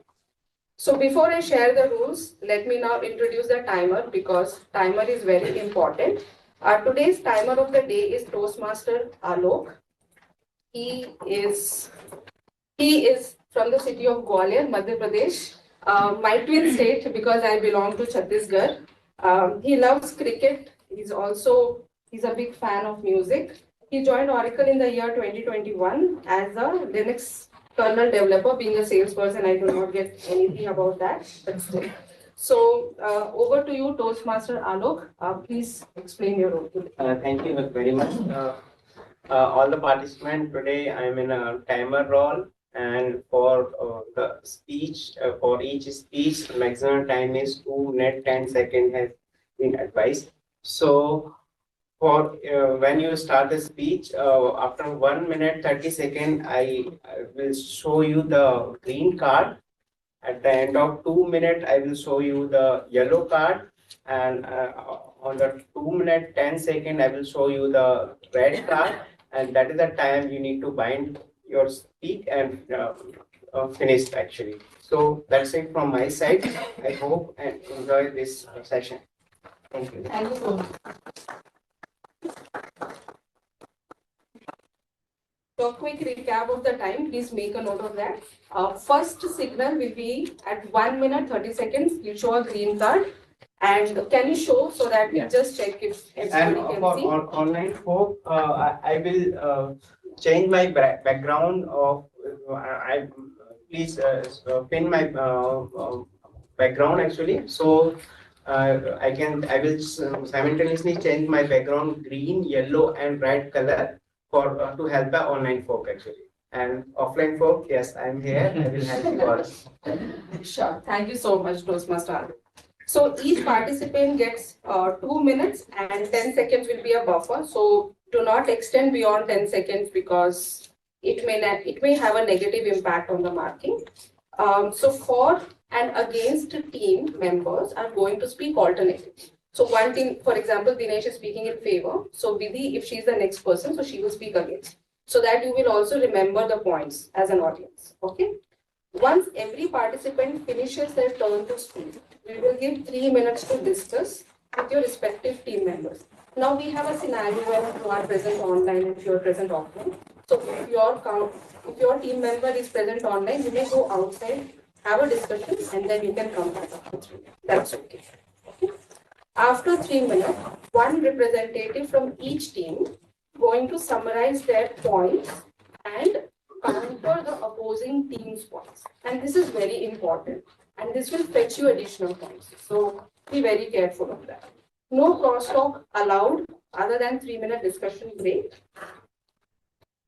So before I share the rules, let me now introduce the timer, because timer is very important. Today's timer of the day is Toastmaster Alok. He is from the city of Gwalior, Madhya Pradesh, my twin state, because I belong to Chhattisgarh. He loves cricket. He's a big fan of music. He joined Oracle in the year 2021 as a Linux kernel developer. Being a salesperson, I do not get anything about that, but still. So over to you, Toastmaster Alok. Please explain your role today. Thank you very much. All the participants today, I'm in a timer role, and for the speech, for each speech, maximum time is 2 minutes 10 seconds has been advised. So for when you start the speech, after 1 minute 30 seconds, I will show you the green card. At the end of 2 minutes, I will show you the yellow card, and on the 2 minute 10 seconds, I will show you the red card, and that is the time you need to bind your speak and finish actually. So that's it from my side. I hope and enjoy this session. Thank you. Thank you so much. So a quick recap of the time, please make a note of that. First signal will be at 1 minute 30 seconds. You show a green card. And can you show so that we just check if everybody And can for see? online folk, I will change my background of I please pin my background actually. So I will simultaneously change my background green, yellow, and red color for to help the online folk actually. And offline folk, yes, I'm here. I will help you all. Sure. Thank you so much, Toastmaster Alok. So each participant gets 2 minutes and 10 seconds will be a buffer. So do not extend beyond 10 seconds because it may have a negative impact on the marking. So for and against team members are going to speak alternately. So one team, for example, Dinesh is speaking in favor. So Vidhi, if she's the next person, so she will speak against. So that you will also remember the points as an audience. Okay. Once every participant finishes their turn to speak, we will give 3 minutes to discuss with your respective team members. Now we have a scenario where you are present online and you are present offline. So if your team member is present online, you may go outside, have a discussion, and then you can come back after 3 minutes. That's okay. After 3 minutes, one representative from each team going to summarize their points and counter the opposing team's points. And this is very important. And this will fetch you additional points. So Be very careful of that. No crosstalk allowed other than 3-minute discussion break.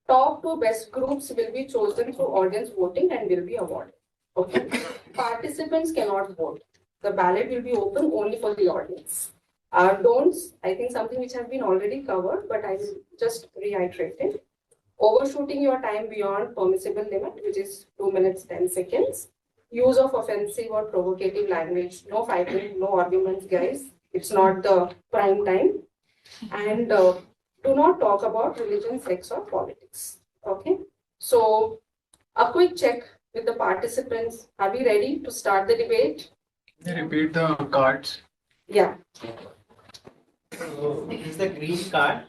Top 2 best groups will be chosen through audience voting and will be awarded. Okay. Participants cannot vote. The ballot will be open only for the audience. Don'ts, I think something which has been already covered, but I will just reiterate it. Overshooting your time beyond permissible limit, which is 2 minutes 10 seconds. Use of offensive or provocative language. No fighting, no arguments, guys. It's not the prime time. And do not talk about religion, sex, or politics. Okay. So, a quick check with the participants. Are we ready to start the debate? Repeat the cards. Yeah. So this is the green card.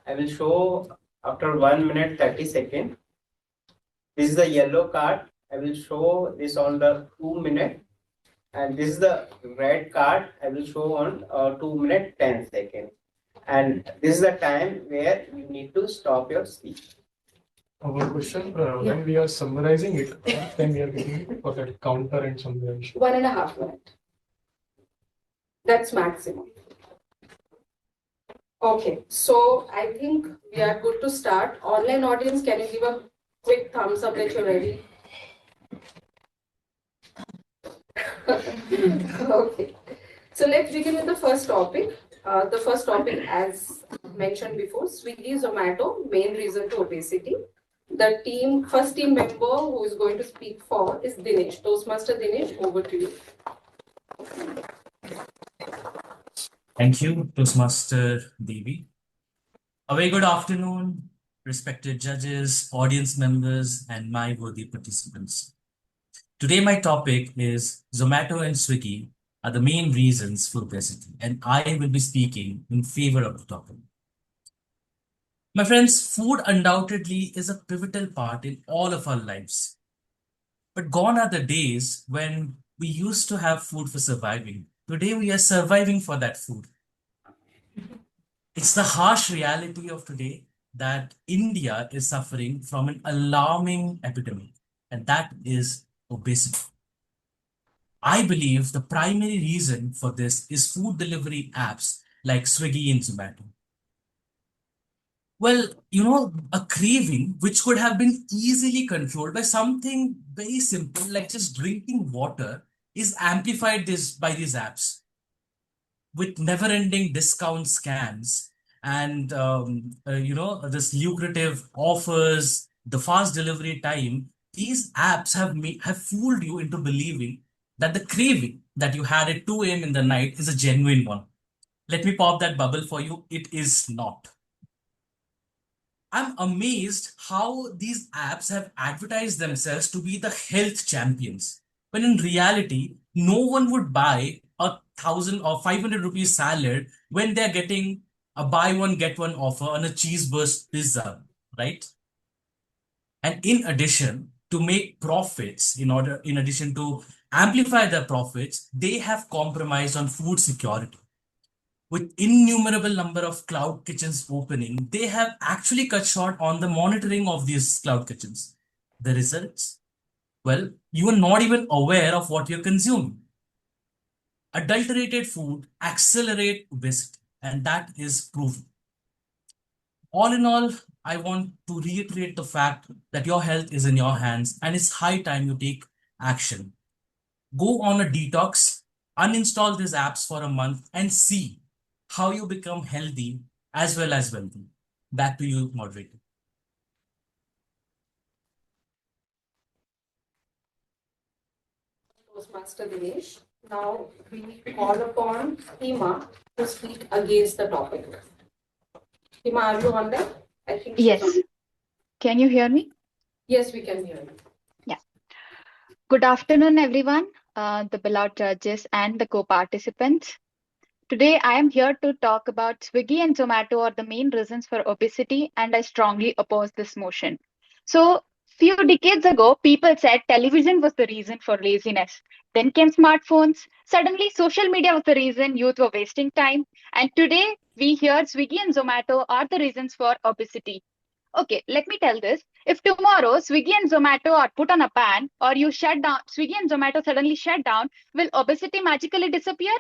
I will show after 1 minute 30 seconds. This is the yellow card. I will show this on the 2 minute. And this is the red card. I will show on 2 minute 10 seconds. And this is the time where you need to stop your speech. Our question, when we are summarizing it, what time we are getting for that counter and summarization? 1.5 minutes. That's maximum. Okay, so I think we are good to start. Online audience, can you give a quick thumbs up that you're ready? Okay, so let's begin with the first topic. The first topic, as mentioned before, Swiggy, Zomato, main reason to obesity. The first team member who is going to speak for is Dinesh. Toastmaster Dinesh, over to you. Thank you, Toastmaster Devi. A very good afternoon, respected judges, audience members, and my worthy participants. Today, my topic is Zomato and Swiggy are the main reasons for obesity, and I will be speaking in favor of the topic. My friends, food undoubtedly is a pivotal part in all of our lives. But gone are the days when we used to have food for surviving. Today, we are surviving for that food. It's the harsh reality of today that India is suffering from an alarming epidemic, and that is obesity. I believe the primary reason for this is food delivery apps like Swiggy and Zomato. Well, a craving which could have been easily controlled by something very simple like just drinking water is amplified by these apps with never-ending discount scams and this lucrative offers, the fast delivery time. These apps have fooled you into believing that the craving that you had at 2 a.m. in the night is a genuine one. Let me pop that bubble for you. It is not. I'm amazed how these apps have advertised themselves to be the health champions, when in reality, no one would buy a 1,000 or 500 rupees salad when they're getting a buy one get one offer on a cheeseburst pizza, right? And in addition to make profits, in addition to amplify their profits, they have compromised on food security. With innumerable number of cloud kitchens opening, they have actually cut short on the monitoring of these cloud kitchens. The results? Well, you are not even aware of what you're consuming. Adulterated food accelerate obesity, and that is proven. All in all, I want to reiterate the fact that your health is in your hands and it's high time you take action. Go on a detox, uninstall these apps for a month and see how you become healthy as well as wealthy. Back to you, moderator. Toastmaster Dinesh. Now we call upon Hima to speak against the topic. Hima, are you on there? I think Yes. Can you hear me? Yes, we can hear you. Yeah. Good afternoon, everyone, the beloved judges and the co-participants. Today, I am here to talk about Swiggy and Zomato are the main reasons for obesity, and I strongly oppose this motion. So, few decades ago, people said television was the reason for laziness. Then came smartphones. Suddenly, social media was the reason youth were wasting time. And today, we hear Swiggy and Zomato are the reasons for obesity. Okay, let me tell this. If tomorrow Swiggy and Zomato are put on a ban or you shut down, Swiggy and Zomato suddenly shut down, will obesity magically disappear?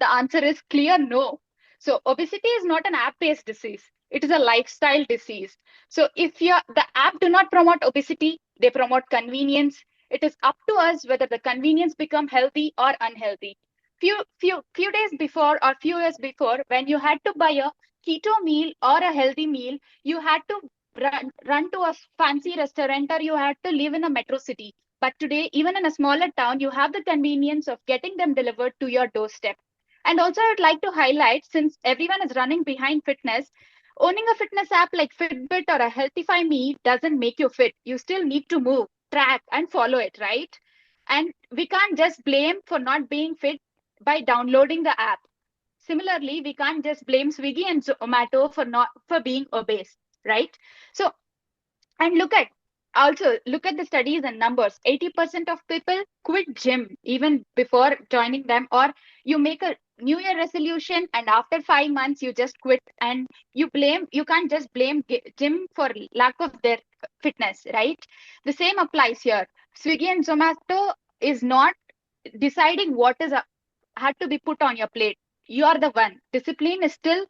The answer is clear no. So obesity is not an app-based disease. It is a lifestyle disease. So if the app do not promote obesity, they promote convenience. It is up to us whether the convenience become healthy or unhealthy. Few days before or few years before, when you had to buy a keto meal or a healthy meal, you had to run to a fancy restaurant or you had to live in a metro city. But today, even in a smaller town, you have the convenience of getting them delivered to your doorstep. And also, I'd like to highlight, since everyone is running behind fitness, owning a fitness app like Fitbit or a Healthify Me doesn't make you fit. You still need to move, track, and follow it, right? And we can't just blame for not being fit by downloading the app. Similarly, we can't just blame Swiggy and Zomato for being obese, right? So, and look at the studies and numbers. 80% of people quit gym even before joining them, or you make a new year resolution and after 5 months you just quit, and you can't just blame gym for lack of their fitness, right? The same applies here. Swiggy and Zomato is not deciding what had to be put on your plate. You are the one. Discipline is still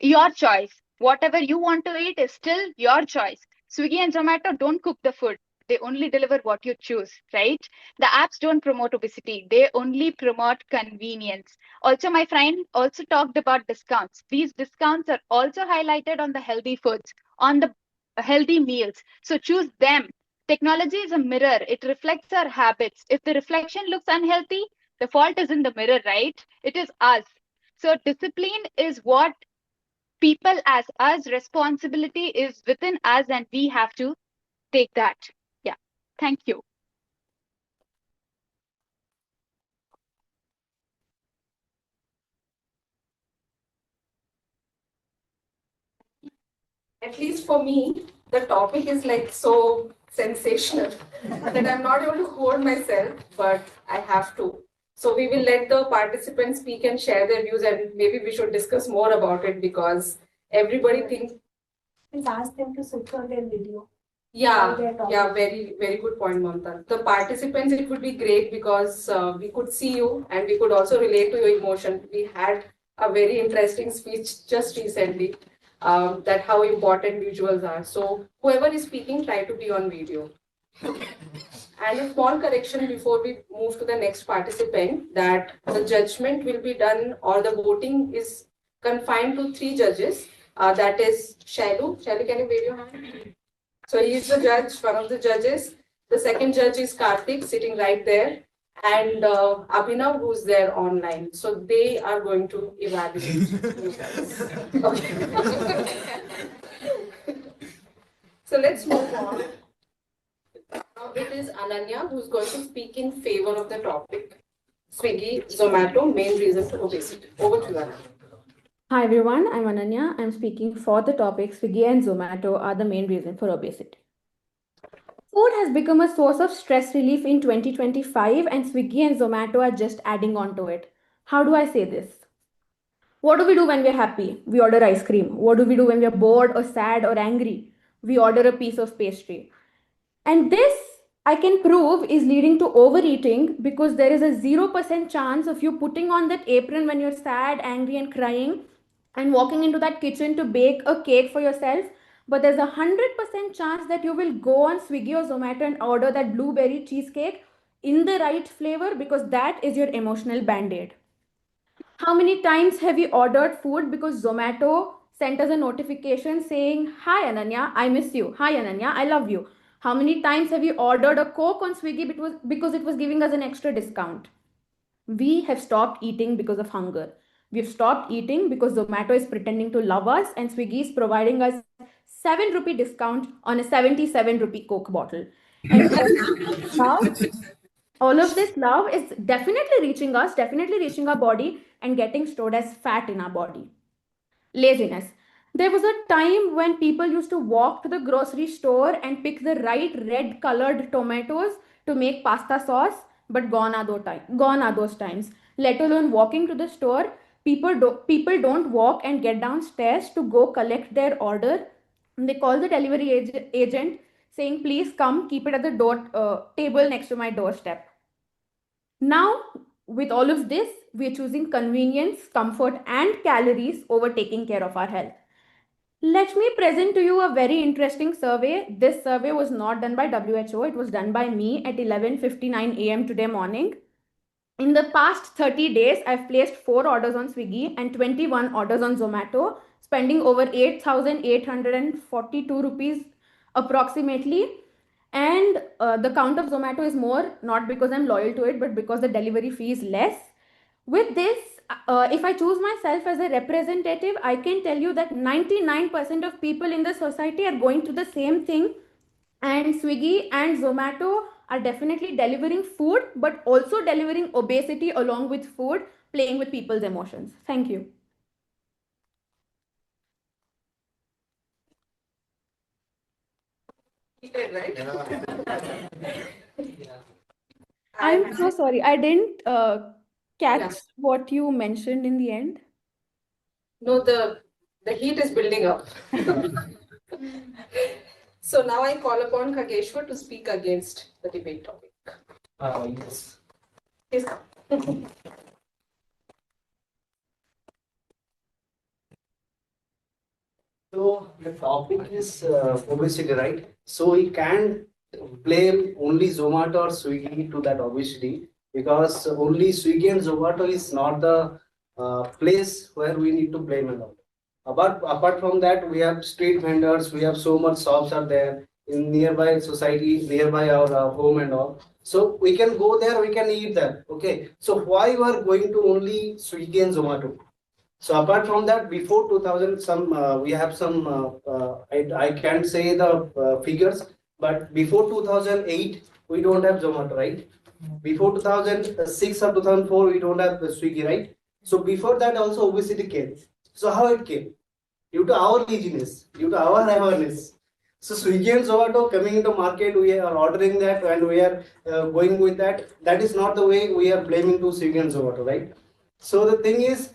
your choice. Whatever you want to eat is still your choice. Swiggy and Zomato don't cook the food. They only deliver what you choose, right? The apps don't promote obesity. They only promote convenience. Also, my friend also talked about discounts. These discounts are also highlighted on the healthy foods, on the healthy meals. So choose them. Technology is a mirror. It reflects our habits. If the reflection looks unhealthy, the fault is in the mirror, right? It is us. So discipline is what people as us, responsibility is within us, and we have to take that. Yeah. Thank you. At least for me, the topic is like so sensational that I'm not able to hold myself, but I have to. So we will let the participants speak and share their views, and maybe we should discuss more about it because everybody thinks. Please ask them to switch on their video. Yeah, yeah, very, very good point, Mamta. The participants, it would be great because we could see you and we could also relate to your emotion. We had a very interesting speech just recently that how important visuals are. So whoever is speaking, try to be on video. And a small correction before we move to the next participant, that the judgment will be done or the voting is confined to 3 judges. That is Shailu. Shailu, can you wave your hand? So he is the judge, one of the judges. The second judge is Karthik, sitting right there, and Abhinav, who's there online. So they are going to evaluate you guys. Okay. So let's move on. Now it is Ananya who's going to speak in favor of the topic. Swiggy, Zomato, main reason for obesity. Over to you, Ananya. Hi everyone, I'm Ananya. I'm speaking for the topic Swiggy and Zomato are the main reason for obesity. Food has become a source of stress relief in 2025 and Swiggy and Zomato are just adding on to it. How do I say this? What do we do when we're happy? We order ice cream. What do we do when we're bored or sad or angry? We order a piece of pastry. And this, I can prove, is leading to overeating because there is a 0% chance of you putting on that apron when you're sad, angry, and crying and walking into that kitchen to bake a cake for yourself. But there's a 100% chance that you will go on Swiggy or Zomato and order that blueberry cheesecake in the right flavor because that is your emotional band aid. How many times have you ordered food because Zomato sent us a notification saying, Hi Ananya, I miss you. Hi Ananya, I love you. How many times have you ordered a Coke on Swiggy because it was giving us an extra discount? We have stopped eating because of hunger. We've stopped eating because Zomato is pretending to love us and Swiggy is providing us 7 rupee discount on a 77 rupee Coke bottle. And all of this love is definitely reaching us, definitely reaching our body and getting stored as fat in our body. Laziness. There was a time when people used to walk to the grocery store and pick the right red colored tomatoes to make pasta sauce, but gone are those times. Let alone walking to the store, people don't walk and get downstairs to go collect their order. They call the delivery agent saying, please come, keep it at the door table next to my doorstep. Now, with all of this, we're choosing convenience, comfort, and calories over taking care of our health. Let me present to you a very interesting survey. This survey was not done by WHO, it was done by me at 11:59 a.m. today morning. In the past 30 days, I've placed 4 orders on Swiggy and 21 orders on Zomato, spending over 8,842 rupees approximately. And the count of Zomato is more, not because I'm loyal to it, but because the delivery fee is less. With this, if I choose myself as a representative, I can tell you that 99% of people in the society are going through the same thing. And Swiggy and Zomato are definitely delivering food, but also delivering obesity along with food, playing with people's emotions. Thank you. Right? I'm so sorry. I didn't catch what you mentioned in the end. No, the heat is building up. So now I call upon Khageshwar to speak against the debate topic. Yes. Please come. So the topic is obesity, right? So we can't blame only Zomato or Swiggy to that obesity, because only Swiggy and Zomato is not the place where we need to blame a lot. Apart from that, we have street vendors, we have so much shops are there in nearby society, nearby our home and all. So we can go there, we can eat there. Okay. So why we are going to only Swiggy and Zomato? So apart from that, before 2000, we have some. I can't say the figures, but before 2008, we don't have Zomato, right? Before 2006 or 2004, we don't have Swiggy, right? So before that, also obesity came. So how it came? Due to our laziness, due to our awareness. So Swiggy and Zomato coming into market, we are ordering that and we are going with that. That is not the way we are blaming to Swiggy and Zomato, right? So the thing is,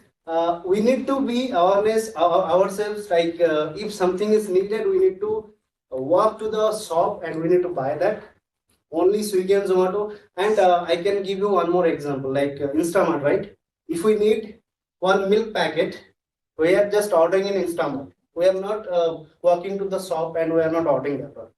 we need to be awareness ourselves. Like if something is needed, we need to walk to the shop and we need to buy that. Only Swiggy and Zomato. And I can give you one more example, like Instamart, right? If we need one milk packet, we are just ordering in Instamart. We are not walking to the shop and we are not ordering that one.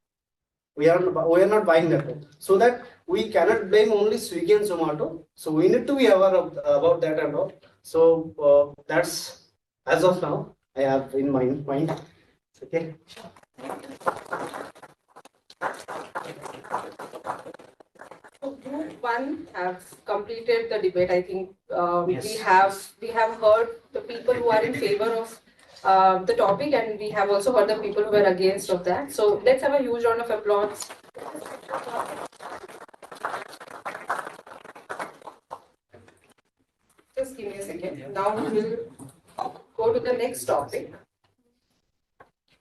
We are not buying that one. So that we cannot blame only Swiggy and Zomato. So we need to be aware of about that and all. So that's as of now I have in mind. Okay. Group one have completed the debate. I think Yes. we have heard the people who are in favor of the topic, and we have also heard the people who are against of that. So let's have a huge round of applause. Just give me a second. Now we will go to the next topic.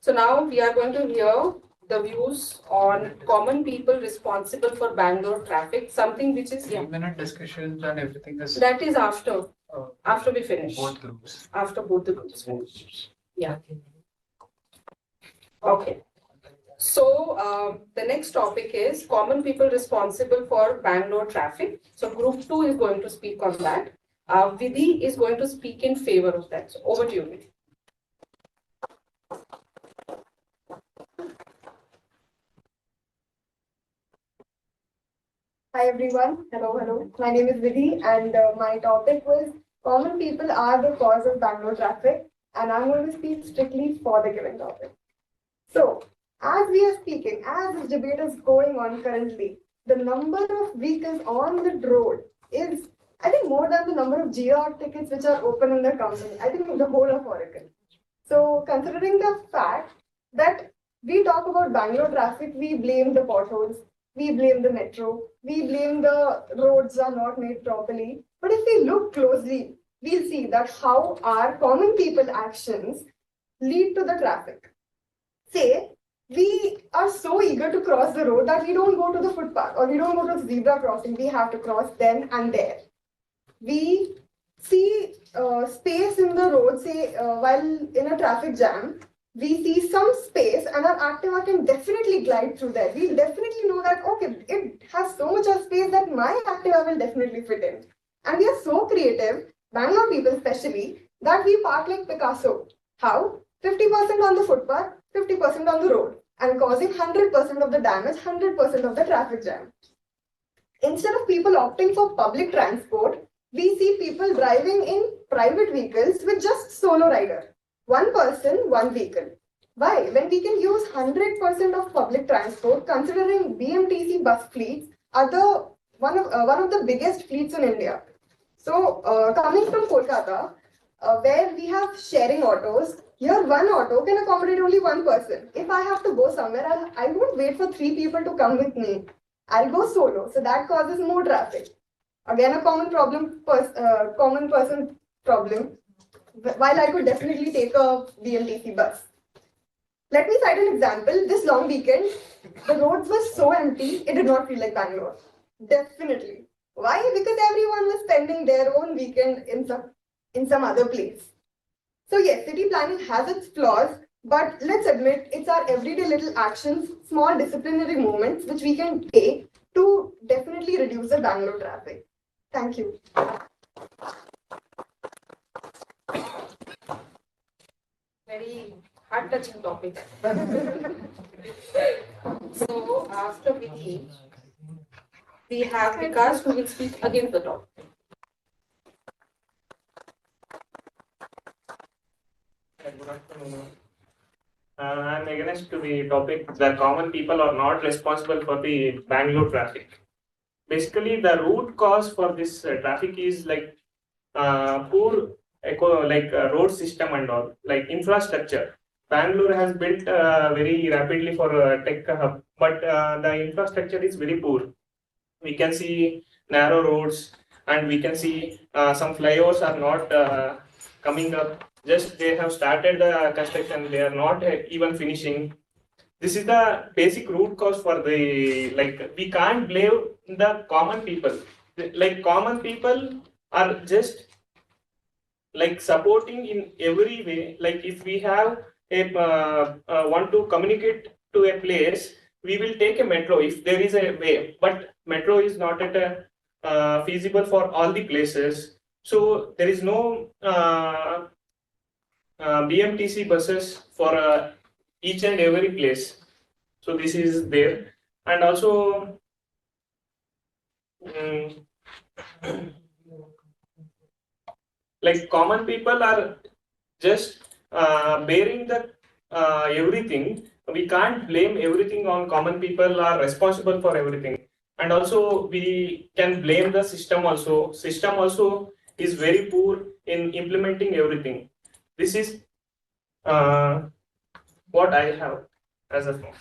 So now we are going to hear the views on common people responsible for Bangalore traffic, something which is 3-minute discussions and everything is that is after we finish. both groups. After both the groups finish. Yeah. Okay. So the next topic is common people responsible for Bangalore traffic. So group 2 is going to speak on that. Vidhi is going to speak in favor of that. So over to you, Vidhi. Hi everyone. Hello. My name is Vidhi and my topic was common people are the cause of Bangalore traffic, and I'm going to speak strictly for the given topic. So, as we are speaking, as this debate is going on currently, the number of vehicles on the road is, I think, more than the number of GR tickets which are open in the company. I think the whole of Oracle. So, considering the fact that we talk about Bangalore traffic, we blame the potholes, we blame the metro, we blame the roads are not made properly. But if we look closely, we'll see that how our common people actions lead to the traffic. Say, we are so eager to cross the road that we don't go to the footpath or we don't go to the zebra crossing. We have to cross then and there. We see space in the road, say, while in a traffic jam, we see some space and our Activa can definitely glide through there. We definitely know that, okay, it has so much of space that my Activa will definitely fit in. And we are so creative, Bangalore people especially, that we park like Picasso. How? 50% on the footpath, 50% on the road, and causing 100% of the damage, 100% of the traffic jam. Instead of people opting for public transport, we see people driving in private vehicles with just solo rider. One person, one vehicle. Why? When we can use 100% of public transport, considering BMTC bus fleets are one of the biggest fleets in India. So, coming from Kolkata, where we have sharing autos, here one auto can accommodate only one person. If I have to go somewhere, I won't wait for three people to come with me. I'll go solo, so that causes more traffic. Again, a common person problem. While I could definitely take a BMTC bus. Let me cite an example. This long weekend, the roads were so empty, it did not feel like Bangalore. Definitely. Why? Because everyone was spending their own weekend in some other place. So yes, city planning has its flaws, but let's admit it's our everyday little actions, small disciplinary moments which we can take to definitely reduce the Bangalore traffic. Thank you. Very heart-touching topic. So after Vicky, we have Vikas who will speak against the topic. Good afternoon. I'm against to the topic that common people are not responsible for the Bangalore traffic. Basically, the root cause for this traffic is like poor road system and all, like infrastructure. Bangalore has built very rapidly for a tech hub, but the infrastructure is very poor. We can see narrow roads, and we can see some flyovers are not coming up. Just they have started the construction, they are not even finishing. This is the basic root cause for the, like, we can't blame the common people. Like, common people are just like supporting in every way. Like, if we have a want to communicate to a place, we will take a metro if there is a way, but metro is not at a feasible for all the places. So there is no BMTC buses for each and every place. So this is there, and also like common people are just bearing the everything. We can't blame everything on common people are responsible for everything. And also we can blame the system also. System also is very poor in implementing everything. This is what I have as of now.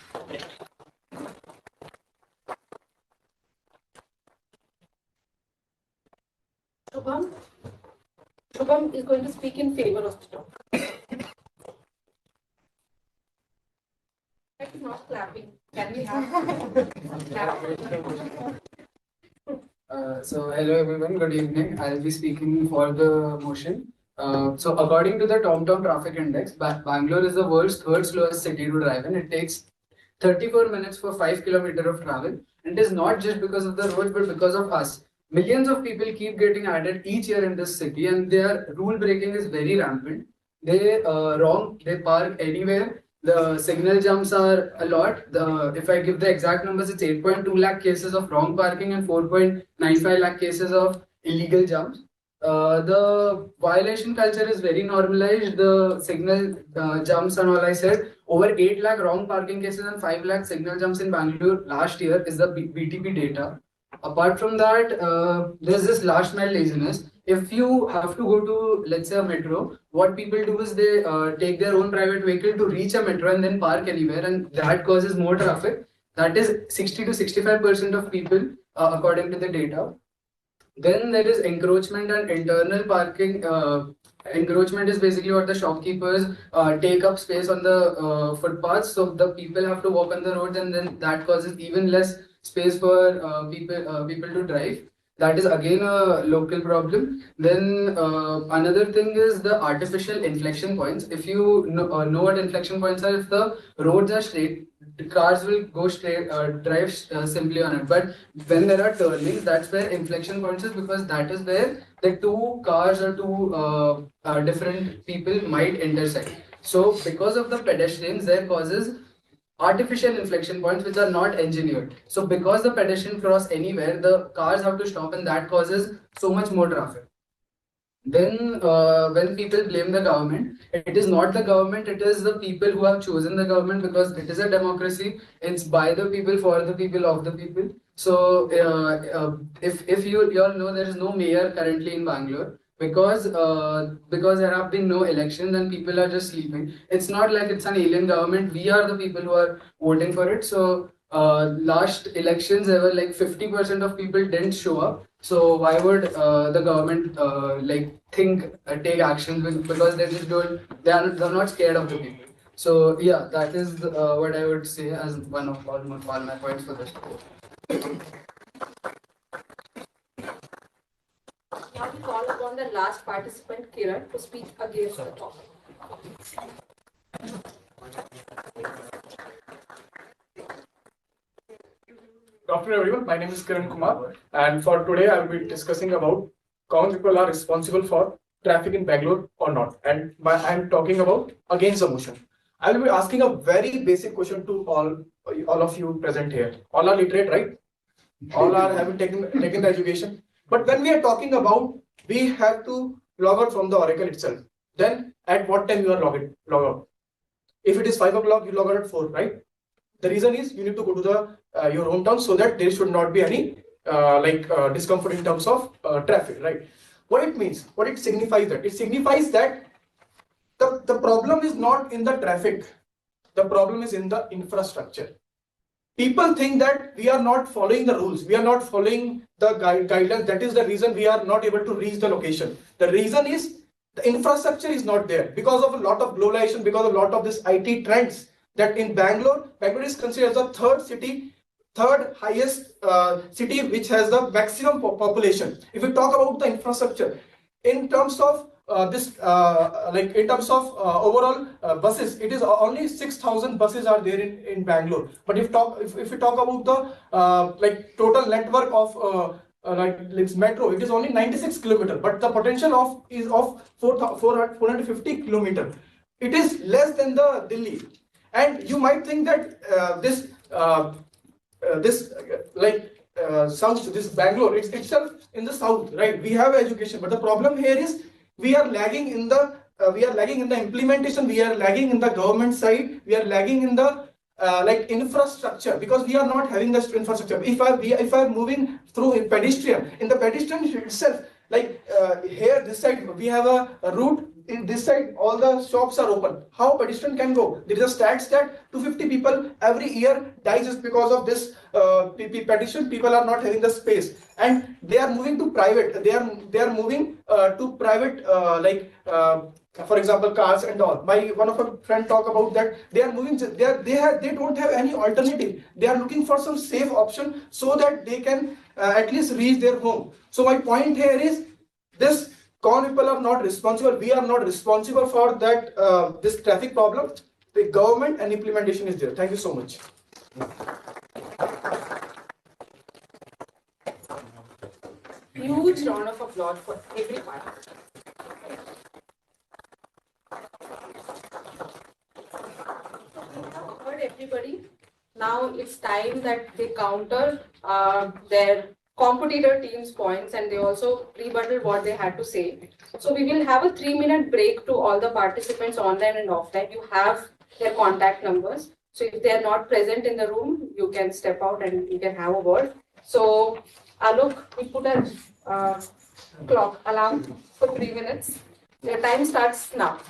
Shubham is going to speak in favor of the topic. It's not clapping. Can we have So hello everyone, good evening. I'll be speaking for the motion. So according to the TomTom Traffic Index, Bangalore is the world's third slowest city to drive in. It takes 34 minutes for 5 kilometers of travel. And it is not just because of the roads, but because of us. Millions of people keep getting added each year in this city, and their rule breaking is very rampant. They park anywhere. The signal jumps are a lot. If I give the exact numbers, it's 8.2 lakh cases of wrong parking and 4.95 lakh cases of illegal jumps. The violation culture is very normalized. The signal jumps and all I said. Over 8 lakh wrong parking cases and 5 lakh signal jumps in Bangalore last year is the BTP data. Apart from that, there's this last mile laziness. If you have to go to, let's say, a metro, what people do is they take their own private vehicle to reach a metro and then park anywhere, and that causes more traffic. That is 60 to 65% of people, according to the data. Then there is encroachment and internal parking. Encroachment is basically what the shopkeepers take up space on the footpaths, so the people have to walk on the roads, and then that causes even less space for people to drive. That is again a local problem. Then another thing is the artificial inflection points. If you know what inflection points are, if the roads are straight, the cars will go straight, drive simply on it. But when there are turnings, that's where inflection points is, because that is where the two cars or two different people might intersect. So because of the pedestrians, there causes artificial inflection points which are not engineered. So because the pedestrian cross anywhere, the cars have to stop, and that causes so much more traffic. Then when people blame the government, it is not the government, it is the people who have chosen the government, because it is a democracy. It's by the people, for the people, of the people. So if you all know, there is no mayor currently in Bangalore, because there have been no elections and people are just sleeping. It's not like it's an alien government. We are the people who are voting for it. So last elections, there were like 50% of people didn't show up. So why would the government take action? Because they just don't. They're not scared of the people. So yeah, that is what I would say as one of all my points for this. Now we call upon the last participant, Kiran, to speak against the topic. Good afternoon, everyone. My name is Kiran Kumar, and for today, I will be discussing about common people are responsible for traffic in Bangalore or not. And I am talking about against the motion. I will be asking a very basic question to all of you present here. All are literate, right? All are having taken the education. But when we are talking about we have to log out from the Oracle itself, then at what time you are log out? If it is 5 o'clock, you log out at 4, right? The reason is you need to go to the your hometown, so that there should not be any discomfort in terms of traffic, right? What it means, what it signifies that? It signifies that the problem is not in the traffic, the problem is in the infrastructure. People think that we are not following the rules, we are not following the guidelines. That is the reason we are not able to reach the location. The reason is the infrastructure is not there because of a lot of globalization, because of a lot of this IT trends. That in Bangalore is considered as the third highest city which has the maximum population. If we talk about the infrastructure, in terms of overall buses, it is only 6,000 buses are there in Bangalore. But if we talk about the total network of metro, it is only 96 kilometers, but the potential is of 450 kilometers. It is less than the Delhi. And you might think that this Bangalore, it's itself in the south, right? We have education, but the problem here is we are lagging in the implementation, we are lagging in the government side, we are lagging in the infrastructure, because we are not having the infrastructure. If I'm moving through in the pedestrian itself, here this side we have a route. In this side, all the shops are open. How pedestrian can go? There is a stat 250 people every year die just because of this pedestrian. People are not having the space, and they are moving to private. They are moving to private, for example, cars and all. One of our friend talk about that they are moving. They don't have any alternative. They are looking for some safe option so that they can at least reach their home. So my point here is this. Common people are not responsible. We are not responsible for that this traffic problem. The government and implementation is there. Thank you so much. Huge round of applause for every part. Heard everybody. Now it's time that they counter their competitor team's points, and they also rebuttal what they had to say. So we will have a 3-minute break to all the participants online and offline. You have their contact numbers. So if they are not present in the room, you can step out and you can have a word. So Alok, we put a clock alarm for 3 minutes. Your time starts now.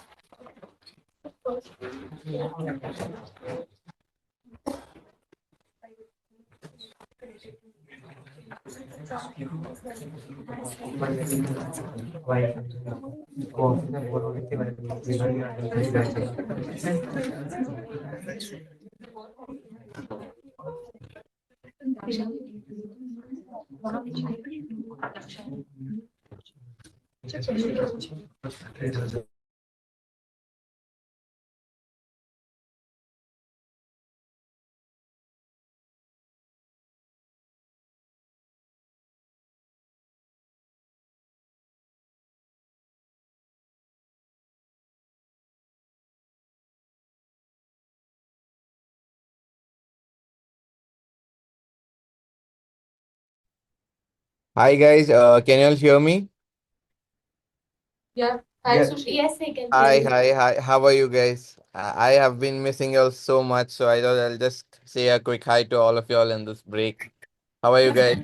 Hi guys, can you all hear me? Yeah. Hi, Yeah. Sushi. Yes, I can hear Hi, you. hi. How are you guys? I have been missing you all so much, so I thought I'll just say a quick hi to all of you all in this break. How are you guys?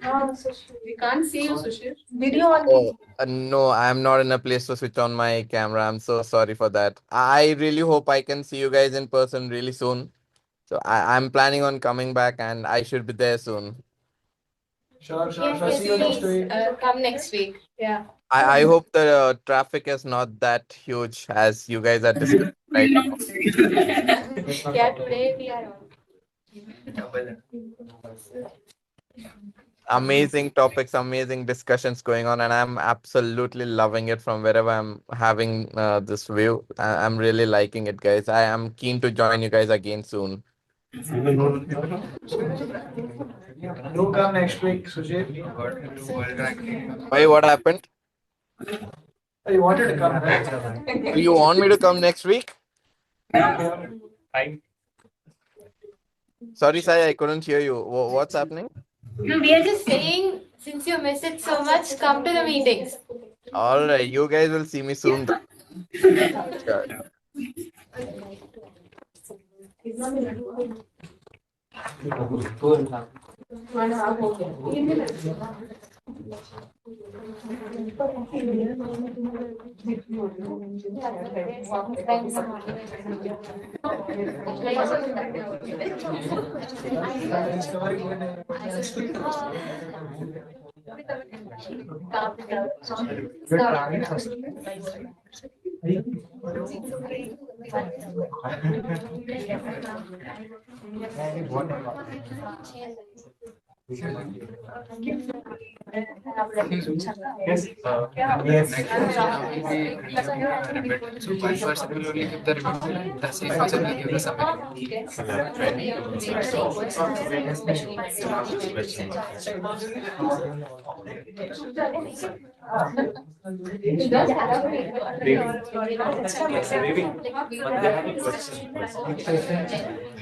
Sushi. We can't see you, Sushi. Video on. Oh, no, I'm not in a place to switch on my camera. I'm so sorry for that. I really hope I can see you guys in person really soon. So I'm planning on coming back and I should be there soon. Sure. Yes, See you next please. week. Come next week. Yeah. I hope the traffic is not that huge as you guys are discussing right now. Yeah, today we are on. Amazing topics, amazing discussions going on, and I'm absolutely loving it from wherever I'm having this view. I'm really liking it, guys. I am keen to join you guys again soon. Do come next week, Sushil. Why, what happened? You wanted to come, right? You want me to come next week? Sorry, Sai, I couldn't hear you. What's happening? No, we are just saying, since you miss it so much, come to the meetings. All right, you guys will see me soon. Sure. Yes. So one person will only give the review, the same person will give the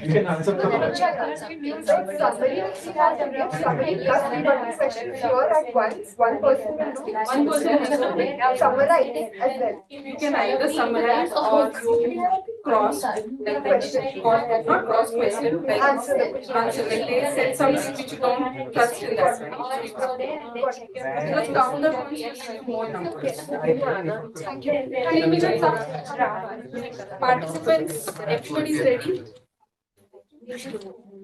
You can answer the Somebody plus one question here at once. One person will do. One person will do. Summarize as well. You can either summarize or you cross the question, or not cross question, like answer like they said something which you don't trust in that. Just count the points to give you more numbers. Thank you. 3 minutes up. Participants, everybody's ready?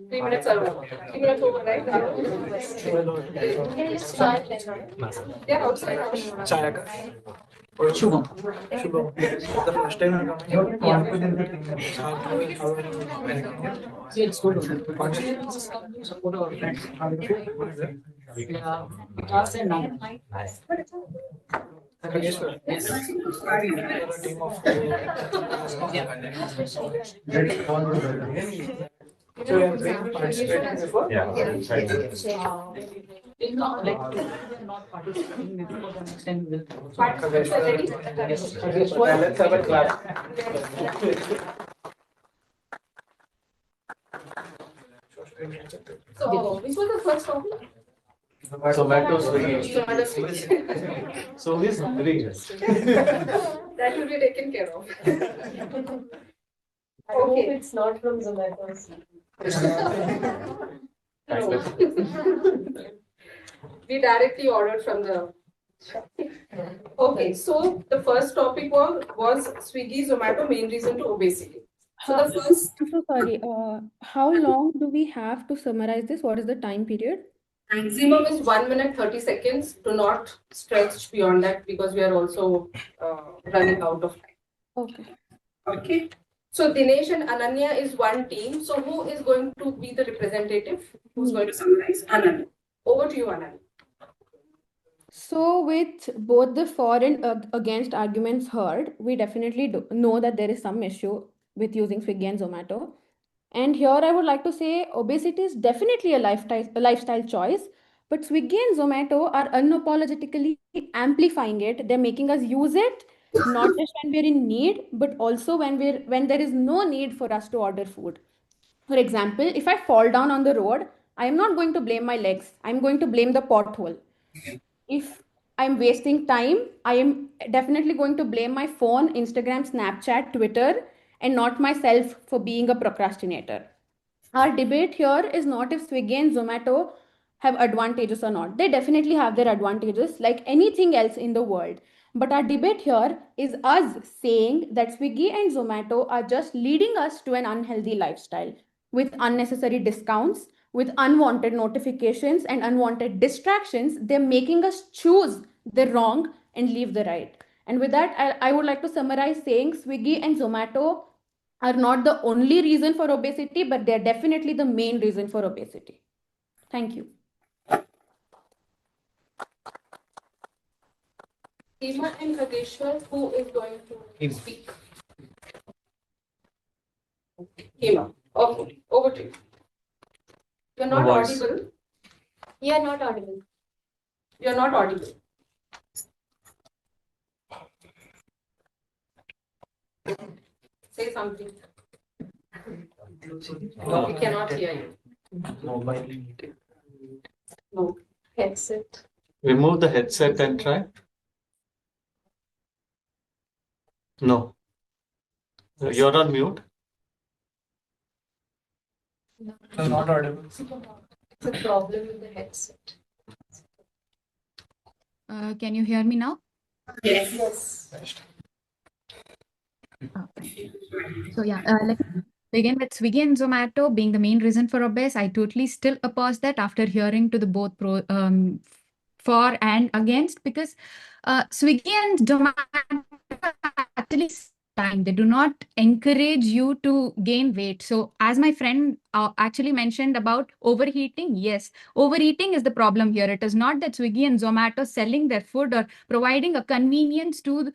3 minutes are over. 3 minutes over, right? Yeah, outside. Chayaka. Shubham. The first time you're confident. It's good. Support our friends. Yes. A team of so you have been participating before? Yeah. Not participating before the next time we will. Let's have a clap. So, which was the first topic? Tomato So is hungry. that will be taken care of. Okay, it's not from Zomato. We directly ordered from the shop. Okay, so the first topic was Swiggy, Zomato, main reason to obesity. So the first. I'm so sorry. How long do we have to summarize this? What is the time period? Maximum is 1 minute 30 seconds. Do not stretch beyond that because we are also running out of time. Okay. Okay. So Dinesh and Ananya is one team. So who is going to be the representative? Who's going to summarize? Ananya. Over to you, Ananya. So, with both the for and against arguments heard, we definitely know that there is some issue with using Swiggy and Zomato. And here I would like to say obesity is definitely a lifestyle choice, but Swiggy and Zomato are unapologetically amplifying it. They're making us use it not just when we're in need, but also when there is no need for us to order food. For example, if I fall down on the road, I am not going to blame my legs. I'm going to blame the pothole. If I'm wasting time, I am definitely going to blame my phone, Instagram, Snapchat, Twitter, and not myself for being a procrastinator. Our debate here is not if Swiggy and Zomato have advantages or not. They definitely have their advantages, like anything else in the world. But our debate here is us saying that Swiggy and Zomato are just leading us to an unhealthy lifestyle with unnecessary discounts, with unwanted notifications and unwanted distractions. They're making us choose the wrong and leave the right. And with that, I would like to summarize saying Swiggy and Zomato are not the only reason for obesity, but they're definitely the main reason for obesity. Thank you. Hema and Khageshwar, who is going to speak? Hema, okay, over to you. You're not audible. You're not audible. You're not audible. Say something. We cannot hear you. Mobile meeting. No. Headset. Remove the headset and try. No. You're on mute. No. Not audible. It's a problem with the headset. Can you hear me now? Yes. Yes. So yeah, let me begin with Swiggy and Zomato being the main reason for obese. I totally still oppose that after hearing to the both for and against, because Swiggy and Zomato actually time. They do not encourage you to gain weight. So as my friend actually mentioned about overheating, yes, overeating is the problem here. It is not that Swiggy and Zomato selling their food or providing a convenience to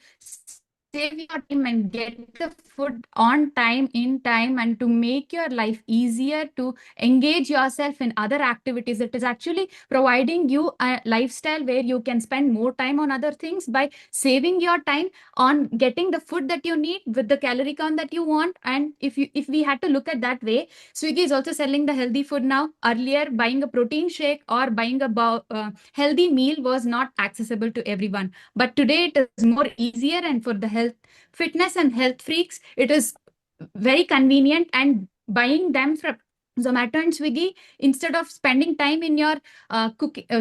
save your time and get the food on time, in time, and to make your life easier to engage yourself in other activities. It is actually providing you a lifestyle where you can spend more time on other things by saving your time on getting the food that you need with the calorie count that you want. And if we had to look at that way, Swiggy is also selling the healthy food now. Earlier, buying a protein shake or buying a healthy meal was not accessible to everyone, but today it is more easier, and for the health fitness and health freaks, it is very convenient. And buying them from Zomato and Swiggy, instead of spending time in your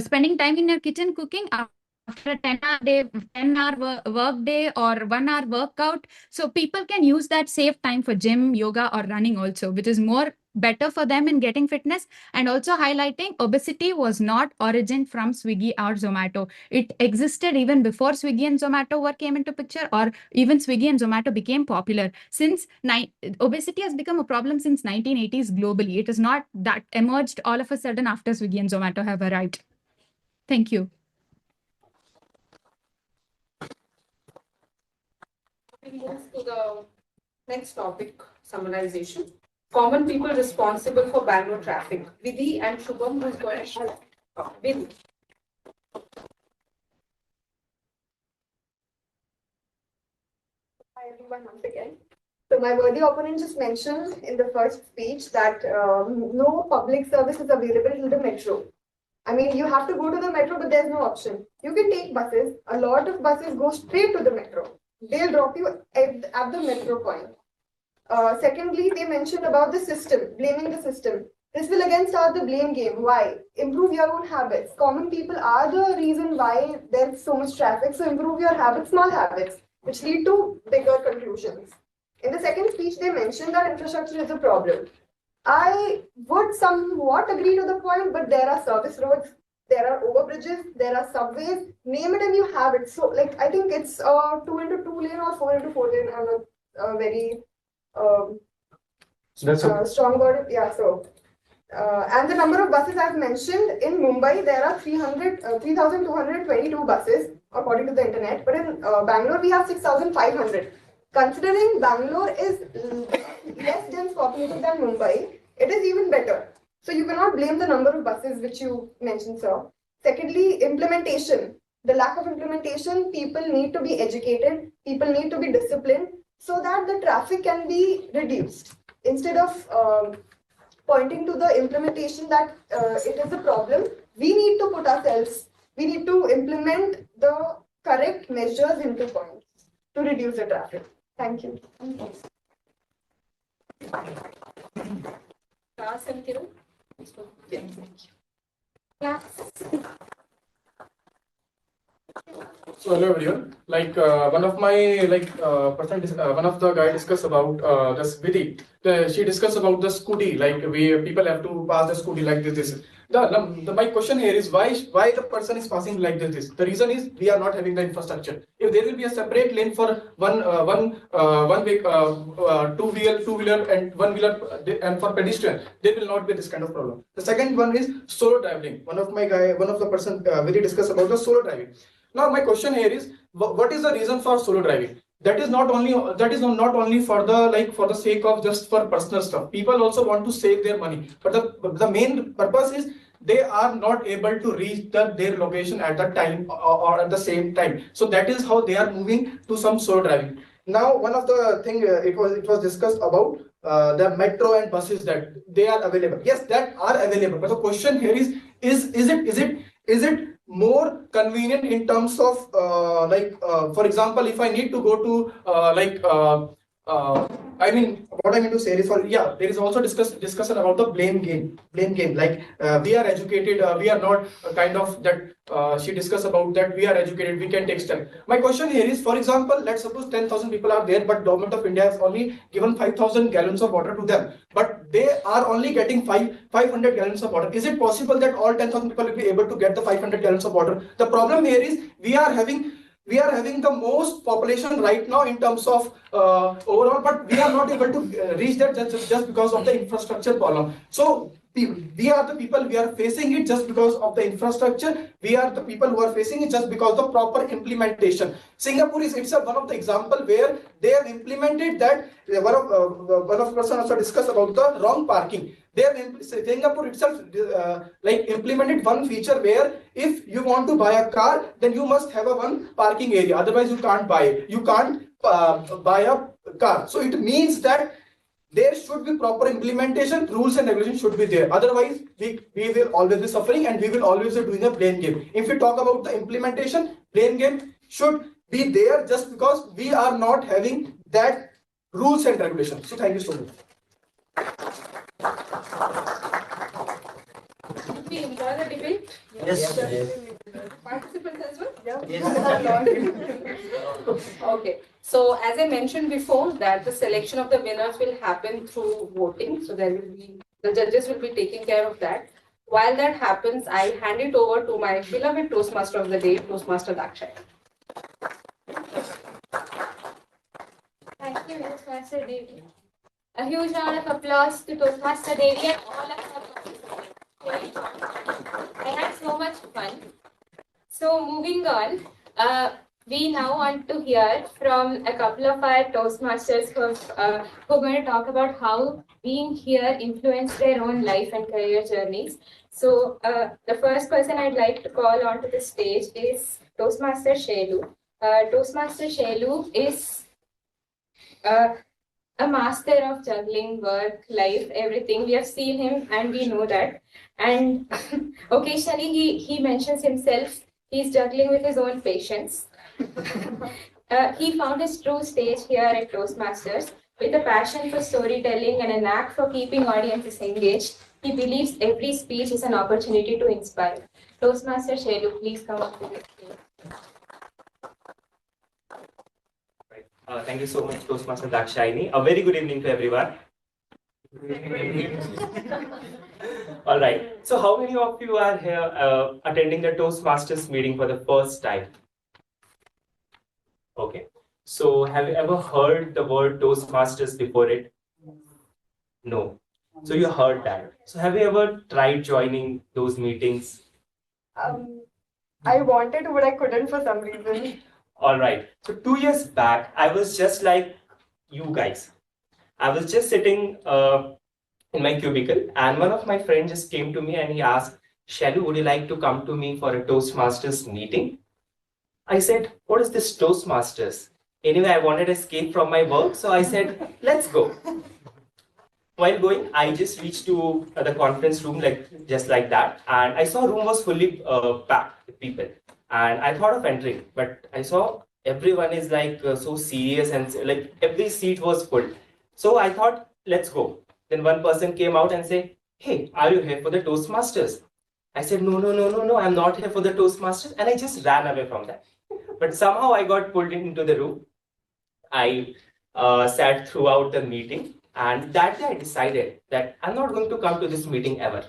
spending time in your kitchen cooking after a 10-hour work day or 1 hour workout, so people can use that save time for gym, yoga, or running also, which is more better for them in getting fitness. And also highlighting obesity was not origin from Swiggy or Zomato. It existed even before Swiggy and Zomato came into picture, or even Swiggy and Zomato became popular. Since obesity has become a problem since 1980s globally. It is not that emerged all of a sudden after Swiggy and Zomato have arrived. Thank you. We move to the next topic, summarization. Common people responsible for Bangalore traffic. Vidhi and Shubham, who's going to Vidhi. Hi everyone, once again. So my worthy opponent just mentioned in the first speech that no public service is available in the metro. I mean, you have to go to the metro, but there's no option. You can take buses. A lot of buses go straight to the metro. They'll drop you at the metro point. Secondly, they mentioned about the system, blaming the system. This will again start the blame game. Why? Improve your own habits. Common people are the reason why there's so much traffic. So improve your habits, small habits, which lead to bigger conclusions. In the second speech, they mentioned that infrastructure is a problem. I would somewhat agree to the point, but there are service roads, there are overbridges, there are subways, name it and you have it. So, like, I think it's 2x2 lane or 4x4 lane. I'm not very That's okay. strong about it. Yeah, so And the number of buses I've mentioned, in Mumbai, there are 3,222 buses, according to the internet. But in Bangalore, we have 6,500. Considering Bangalore is less dense populated than Mumbai, it is even better. So you cannot blame the number of buses which you mentioned, sir. Secondly, implementation. The lack of implementation, people need to be educated, people need to be disciplined so that the traffic can be reduced. Instead of pointing to the implementation that it is a problem, we need to put ourselves, we need to implement the correct measures into points to reduce the traffic. Thank you. So hello everyone. Like one of my one of the guy discussed about this Vidhi. She discussed about the scooty. Like people have to pass the scooty like this. My question here is why the person is passing like this. The reason is we are not having the infrastructure. If there will be a separate lane for two-wheeler and one-wheeler and for pedestrian, there will not be this kind of problem. The second one is solo driving. One of the person Vidhi discussed about the solo driving. Now my question here is, what is the reason for solo driving? That is not only for the sake of just for personal stuff. People also want to save their money, but the main purpose is they are not able to reach their location at that time or at the same time. So that is how they are moving to some solo driving. Now one of the thing it was discussed about the metro and buses that they are available. Yes, that are available. But the question here is it more convenient in terms of for example, if I need to go to I mean, what I mean to say is, there is also discussion about the blame game. Like we are educated, we are not kind of that. She discussed about that we are educated, we can take steps. My question here is, for example, let's suppose 10,000 people are there, but government of India has only given 5,000 gallons of water to them, but they are only getting 500 gallons of water. Is it possible that all 10,000 people will be able to get the 500 gallons of water? The problem here is we are having the most population right now in terms of overall, but we are not able to reach that just because of the infrastructure problem. So we are the people, we are facing it just because of the infrastructure. We are the people who are facing it just because of the proper implementation. Singapore is itself one of the example where they have implemented that. One of person also discussed about the wrong parking. Singapore itself implemented one feature where if you want to buy a car, then you must have a one parking area. Otherwise, you can't buy it. You can't buy a car. So it means that there should be proper implementation, rules and regulations should be there. Otherwise, we will always be suffering and we will always be doing a blame game. If we talk about the implementation, blame game should be there just because we are not having that rules and regulations. So thank you so much. Did we enjoy the debate? Yes. Participants as well? Yes. Okay. So as I mentioned before, that the selection of the winners will happen through voting. So the judges will be taking care of that. While that happens, I hand it over to my beloved Toastmaster of the day, Toastmaster Dakshay. Thank you, Toastmaster Devi. A huge round of applause to Toastmaster Devi and all of our participants. I had so much fun. So moving on, we now want to hear from a couple of our Toastmasters who are going to talk about how being here influenced their own life and career journeys. So the first person I'd like to call onto the stage is Toastmaster Shailu. Toastmaster Shailu is a master of juggling work, life, everything. We have seen him and we know that. And occasionally he mentions himself, he's juggling with his own patience. He found his true stage here at Toastmasters with a passion for storytelling and a knack for keeping audiences engaged. He believes every speech is an opportunity to inspire. Toastmaster Shailu, please come up to the stage. Thank you so much, Toastmaster Dakshayani. A very good evening to everyone. All right. So how many of you are here attending the Toastmasters meeting for the first time? Okay. So have you ever heard the word Toastmasters before it? No. So you heard that. So have you ever tried joining those meetings? I wanted to, but I couldn't for some reason. All right. So 2 years back, I was just like you guys. I was just sitting in my cubicle, and one of my friends just came to me and he asked, Shalu, would you like to come to me for a Toastmasters meeting? I said, what is this Toastmasters? Anyway, I wanted to escape from my work, so I said, let's go. While going, I just reached to the conference room just like that, and I saw room was fully packed with people. And I thought of entering, but I saw everyone is so serious and like every seat was full. So I thought, let's go. Then one person came out and said, hey, are you here for the Toastmasters? I said, no, I'm not here for the Toastmasters. And I just ran away from that. But somehow I got pulled into the room. I sat throughout the meeting. And that day I decided that I'm not going to come to this meeting ever.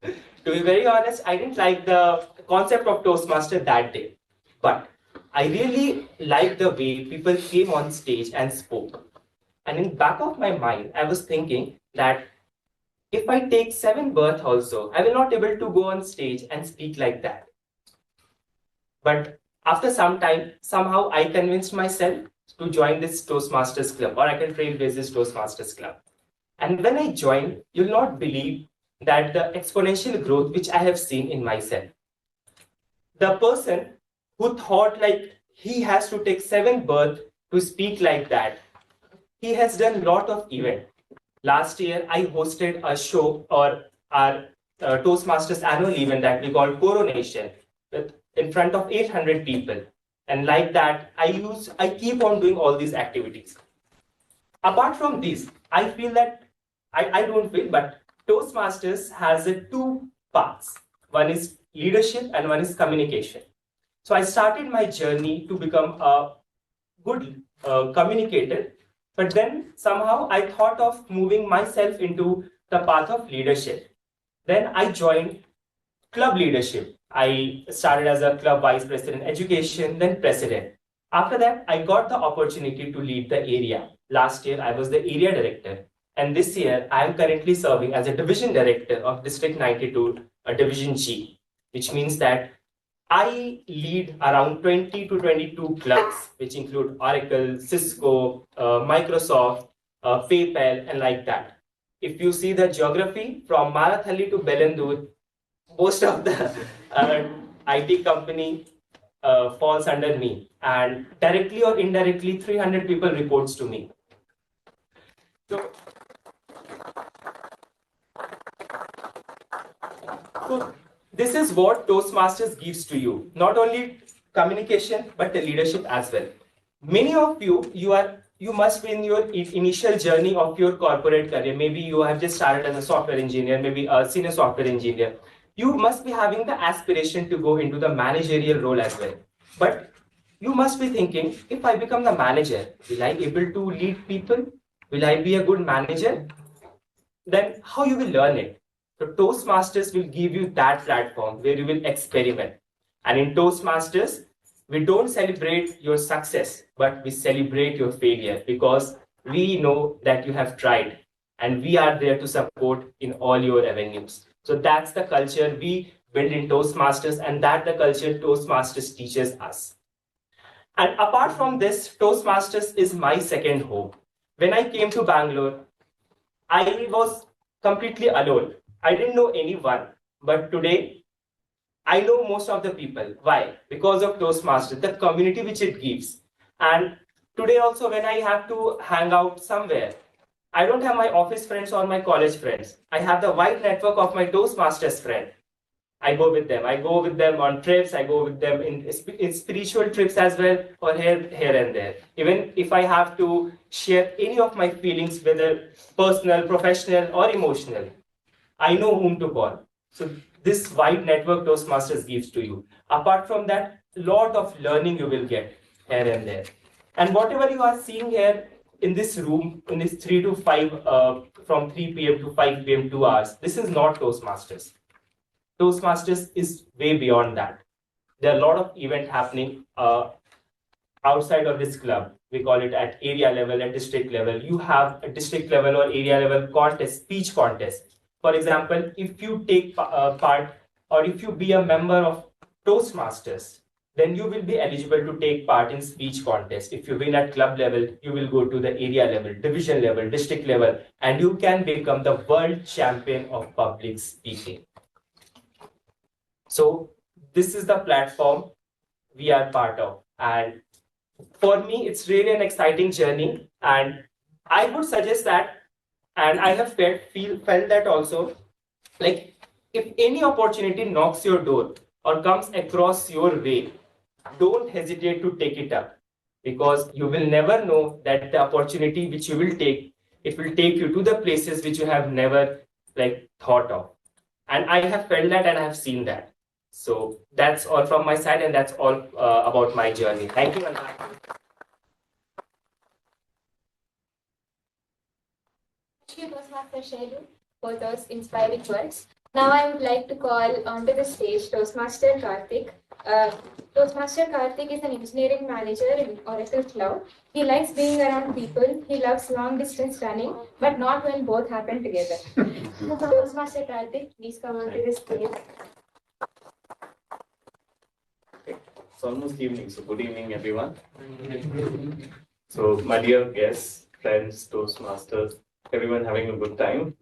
To be very honest, I didn't like the concept of Toastmaster that day. But I really liked the way people came on stage and spoke. And in the back of my mind, I was thinking that if I take 7 birth also, I will not able to go on stage and speak like that. But after some time, somehow I convinced myself to join this Toastmasters Club, or I can Trailblazers Toastmasters Club. And when I joined, you'll not believe that the exponential growth which I have seen in myself. The person who thought like he has to take 7 birth to speak like that, he has done a lot of event. Last year, I hosted a show or our Toastmasters annual event that we call Coronation in front of 800 people. And like that, I keep on doing all these activities. Apart from this, I feel that, I don't feel, but Toastmasters has 2 parts. One is leadership and one is communication. So I started my journey to become a good communicator, but then somehow I thought of moving myself into the path of leadership. Then I joined club leadership. I started as a club vice president education, then president. After that, I got the opportunity to lead the area. Last year, I was the area director. And this year, I am currently serving as a division director of District 92, a Division G, which means that I lead around 20 to 22 clubs, which include Oracle, Cisco, Microsoft, PayPal, and like that. If you see the geography from Marathalli to Belandur, most of the IT company falls under me, and directly or indirectly 300 people reports to me. So this is what Toastmasters gives to you, not only communication but the leadership as well. Many of you must be in your initial journey of your corporate career. Maybe you have just started as a software engineer, maybe a senior software engineer. You must be having the aspiration to go into the managerial role as well. But you must be thinking, if I become the manager, will I be able to lead people? Will I be a good manager? Then how you will learn it? So Toastmasters will give you that platform where you will experiment. And in Toastmasters, we don't celebrate your success, but we celebrate your failure because we know that you have tried and we are there to support in all your avenues. So that's the culture we build in Toastmasters, and that the culture Toastmasters teaches us. And apart from this, Toastmasters is my second home. When I came to Bangalore, I was completely alone. I didn't know anyone, but today I know most of the people. Why? Because of Toastmasters, the community which it gives. And today also when I have to hang out somewhere, I don't have my office friends or my college friends. I have the wide network of my Toastmasters friend. I go with them. I go with them on trips. I go with them in spiritual trips as well, or here and there. Even if I have to share any of my feelings, whether personal, professional, or emotional, I know whom to call. So this wide network Toastmasters gives to you. Apart from that, lot of learning you will get here and there. And whatever you are seeing here in this room, in this 3 to 5, from 3 p.m. to 5 p.m. 2 hours, this is not Toastmasters. Toastmasters is way beyond that. There are a lot of events happening outside of this club, we call it at area level and district level, you have a district level or area level contest, speech contest. For example, if you take part or if you be a member of Toastmasters, then you will be eligible to take part in speech contest. If you win at club level, you will go to the area level, division level, district level, and you can become the world champion of public speaking. So this is the platform we are part of. And for me, it's really an exciting journey. And I would suggest that, and I have felt that also, like if any opportunity knocks your door or comes across your way, don't hesitate to take it up, because you will never know that the opportunity which you will take, it will take you to the places which you have never like thought of. And I have felt that and I have seen that. So that's all from my side, and that's all about my journey. Thank you. Thank you, Toastmaster Shailu, for those inspiring words. Now I would like to call onto the stage Toastmaster Karthik. Toastmaster Karthik is an engineering manager in Oracle Cloud. He likes being around people. He loves long distance running, but not when both happen together. Toastmaster Karthik, please come onto the stage. It's almost evening, so good evening, everyone. So, my dear guests, friends, Toastmasters, everyone having a good time.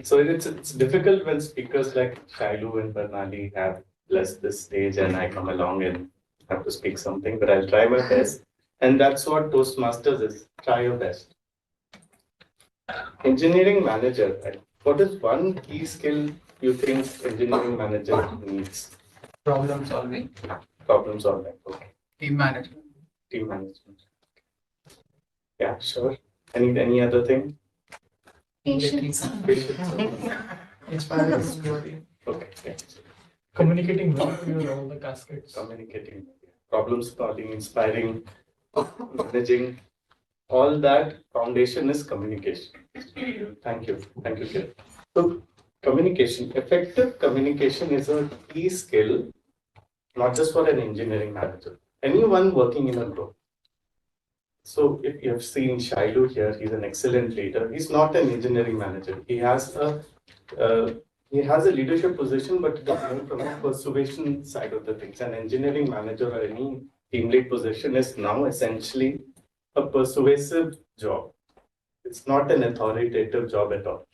So it's difficult when speakers like Shailu and Bernali have blessed this stage and I come along and have to speak something, but I'll try my best. And that's what Toastmasters is, try your best. Engineering manager, right? What is one key skill you think engineering manager needs? Problem solving. Problem solving, okay. Team management. Team management. Yeah, sure. Any other thing? Patience. Inspiring. Okay. Yeah. Communicating well to all the cascades. Communicating, problem solving, inspiring, managing, all that foundation is communication. Thank you. Thank you, Kiran. So, communication, effective communication is a key skill, not just for an engineering manager, anyone working in a group. So if you have seen Shailu here, he's an excellent leader. He's not an engineering manager. He has a leadership position, but it is more from a persuasion side of the things. An engineering manager or any team lead position is now essentially a persuasive job. It's not an authoritative job at all.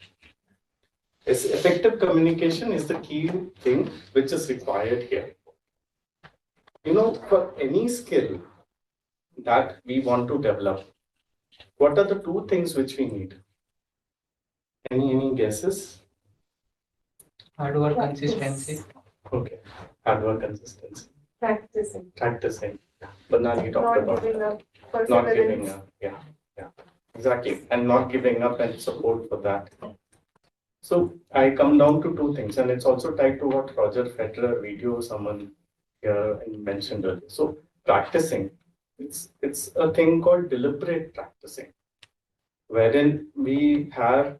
Effective communication is the key thing which is required here. You know, for any skill that we want to develop, what are the two things which we need? Any guesses? Hard work, consistency. Okay, hard work, consistency. Practicing. Practicing. Banali talked Not about giving up. not giving Perseverance. up. Yeah, exactly. And not giving up and support for that. So I come down to two things, and it's also tied to what Roger Federer video someone here mentioned earlier. So practicing, it's a thing called deliberate practicing, wherein we practice,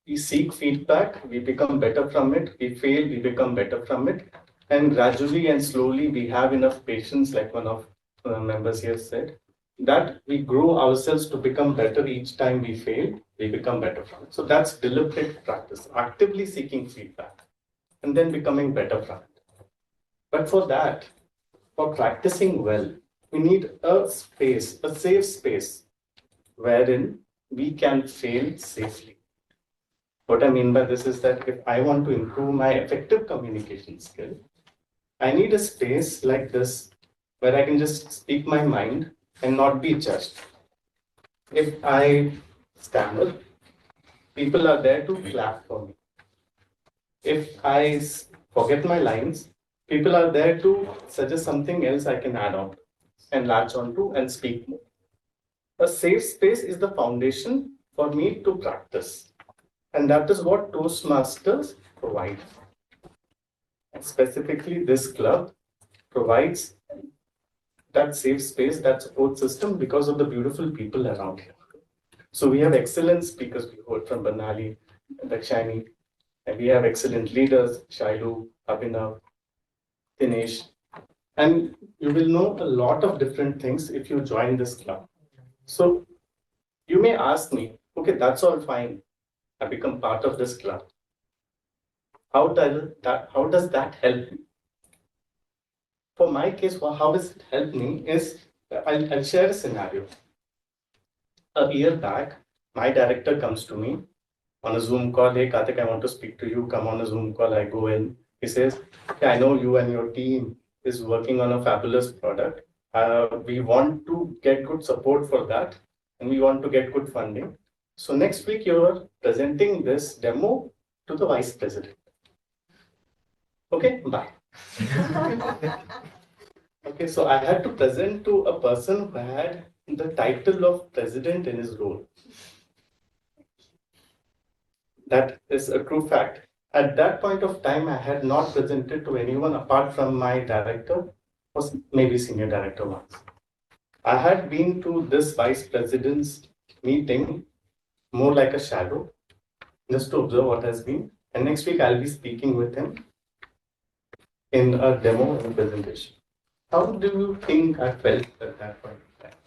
we seek feedback, we become better from it, we fail, we become better from it, and gradually and slowly we have enough patience, like one of the members here said, that we grow ourselves to become better each time we fail, we become better from it. So that's deliberate practice, actively seeking feedback, and then becoming better from it. But for that, for practicing well, we need a space, a safe space, wherein we can fail safely. What I mean by this is that if I want to improve my effective communication skill, I need a space like this where I can just speak my mind and not be judged. If I stammer, people are there to clap for me. If I forget my lines, people are there to suggest something else I can add on and latch onto and speak more. A safe space is the foundation for me to practice. And that is what Toastmasters provide. And specifically, this club provides that safe space, that support system because of the beautiful people around here. So we have excellent speakers. We heard from Banali, Dakshani, and we have excellent leaders, Shailu, Abhinav, Dinesh, And you will know a lot of different things if you join this club. So you may ask me, okay, that's all fine. I become part of this club. How does that help me? For my case, how does it help me is I'll share a scenario. A year back, my director comes to me on a Zoom call. Hey, Karthik, I want to speak to you. Come on a Zoom call. I go in. He says, hey, I know you and your team is working on a fabulous product. We want to get good support for that and we want to get good funding. So next week, you're presenting this demo to the vice president. Okay, bye. Okay, so I had to present to a person who had the title of president in his role. That is a true fact. At that point of time, I had not presented to anyone apart from my director, or maybe senior director once. I had been to this vice president's meeting more like a shadow, just to observe what has been. And next week, I'll be speaking with him in a demo and presentation. How do you think I felt at that point of time?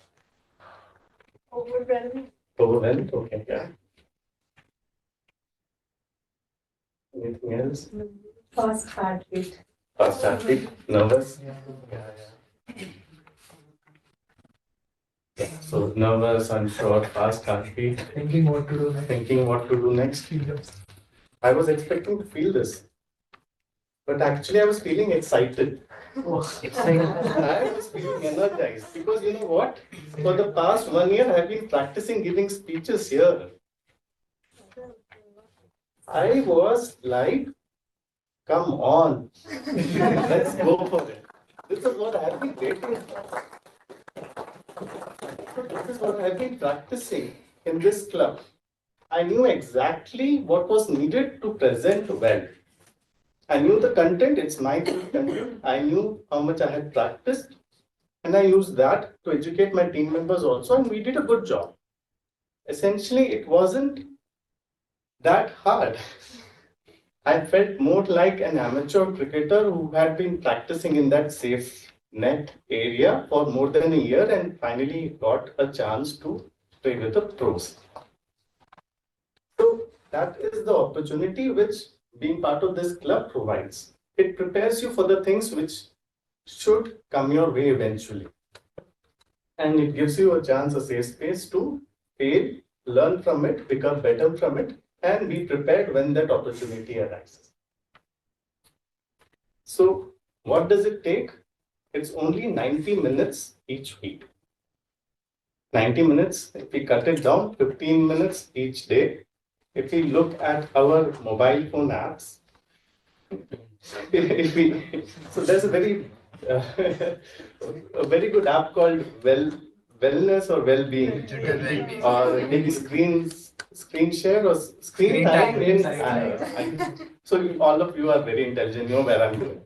Overwhelmed. Overwhelmed? Okay, yeah. Anything else? Fast heart rate. Fast heart rate, nervous? Yeah, so nervous, unsure, fast heart rate. Thinking what to do next. Thinking what to do next. I was expecting to feel this, but actually I was feeling excited. I was feeling energized because you know what? For the past 1 year, I have been practicing giving speeches here. I was like, come on, let's go for it. This is what I have been waiting for. This is what I have been practicing in this club. I knew exactly what was needed to present well. I knew the content, it's my content. I knew how much I had practiced, and I used that to educate my team members also, and we did a good job. Essentially, it wasn't that hard. I felt more like an amateur cricketer who had been practicing in that safe net area for more than a year and finally got a chance to play with the pros. So that is the opportunity which being part of this club provides. It prepares you for the things which should come your way eventually. And it gives you a chance, a safe space to fail, learn from it, become better from it, and be prepared when that opportunity arises. So what does it take? It's only 90 minutes each week. 90 minutes, if we cut it down, 15 minutes each day. If we look at our mobile phone apps, so there's a very good app called Wellness or Wellbeing, or maybe screen share or screen time in. So all of you are very intelligent, you know where I'm going.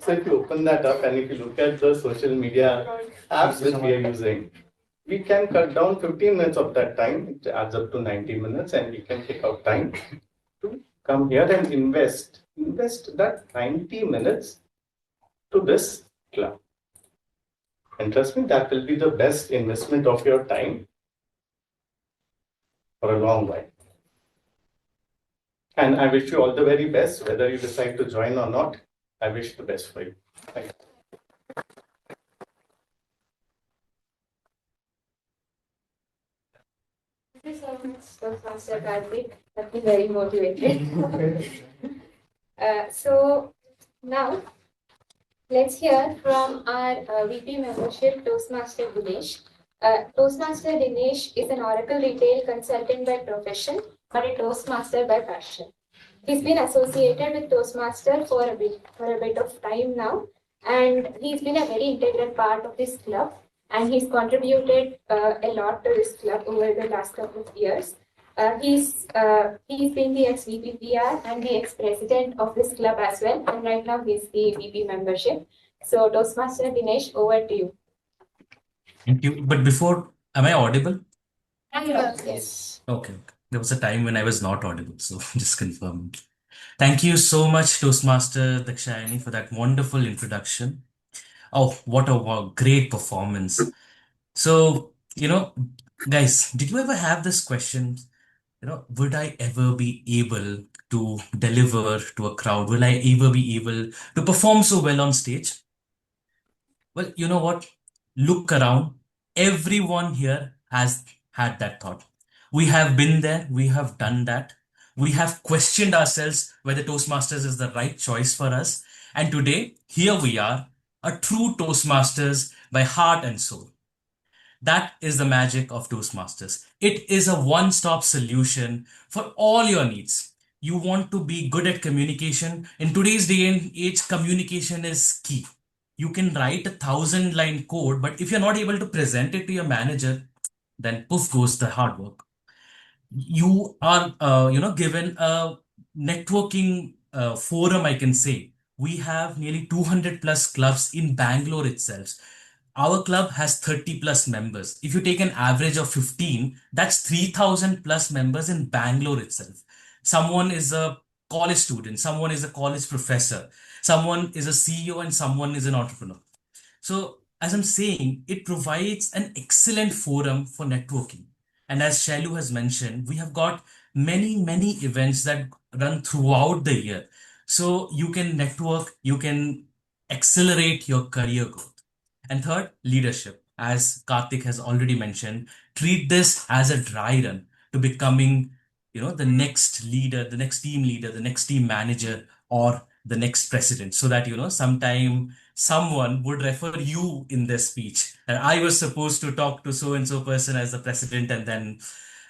So if you open that up and if you look at the social media apps which we are using, we can cut down 15 minutes of that time. It adds up to 90 minutes, and we can take out time to come here and invest that 90 minutes to this club. And trust me, that will be the best investment of your time for a long while. And I wish you all the very best, whether you decide to join or not. I wish the best for you. Thank you. Thank you so much, Master Karthik. That was very motivated. So now let's hear from our VP membership, Toastmaster Dinesh. Toastmaster Dinesh is an Oracle retail consultant by profession, but a Toastmaster by passion. He's been associated with Toastmaster for a bit of time now, and he's been a very integral part of this club, and he's contributed a lot to this club over the last couple of years. He's been the ex-VP PR and the ex-president of this club as well, and right now he's the VP membership. So Toastmaster Dinesh, over to you. Thank you. But before, am I audible? Yes. Okay. There was a time when I was not audible, so just confirming. Thank you so much, Toastmaster Dakshayani, for that wonderful introduction. Oh, what a great performance. So, guys, did you ever have this question? Would I ever be able to deliver to a crowd? Will I ever be able to perform so well on stage? Well, you know what? Look around. Everyone here has had that thought. We have been there, we have done that. We have questioned ourselves whether Toastmasters is the right choice for us. And today, here we are, a true Toastmasters by heart and soul. That is the magic of Toastmasters. It is a one stop solution for all your needs. You want to be good at communication. In today's day and age, communication is key. You can write 1,000 line code, but if you're not able to present it to your manager, then poof goes the hard work. You are given a networking forum, I can say. We have nearly 200 plus clubs in Bangalore itself. Our club has 30 plus members. If you take an average of 15, that's 3,000 plus members in Bangalore itself. Someone is a college student, someone is a college professor, someone is a CEO, and someone is an entrepreneur. So, as I'm saying, it provides an excellent forum for networking. And as Shailu has mentioned, we have got many, many events that run throughout the year. So you can network, you can accelerate your career growth. And third, leadership. As Karthik has already mentioned, treat this as a dry run to becoming, the next leader, the next team leader, the next team manager, or the next president. So that, sometime someone would refer you in their speech. And I was supposed to talk to so and so person as the president, and then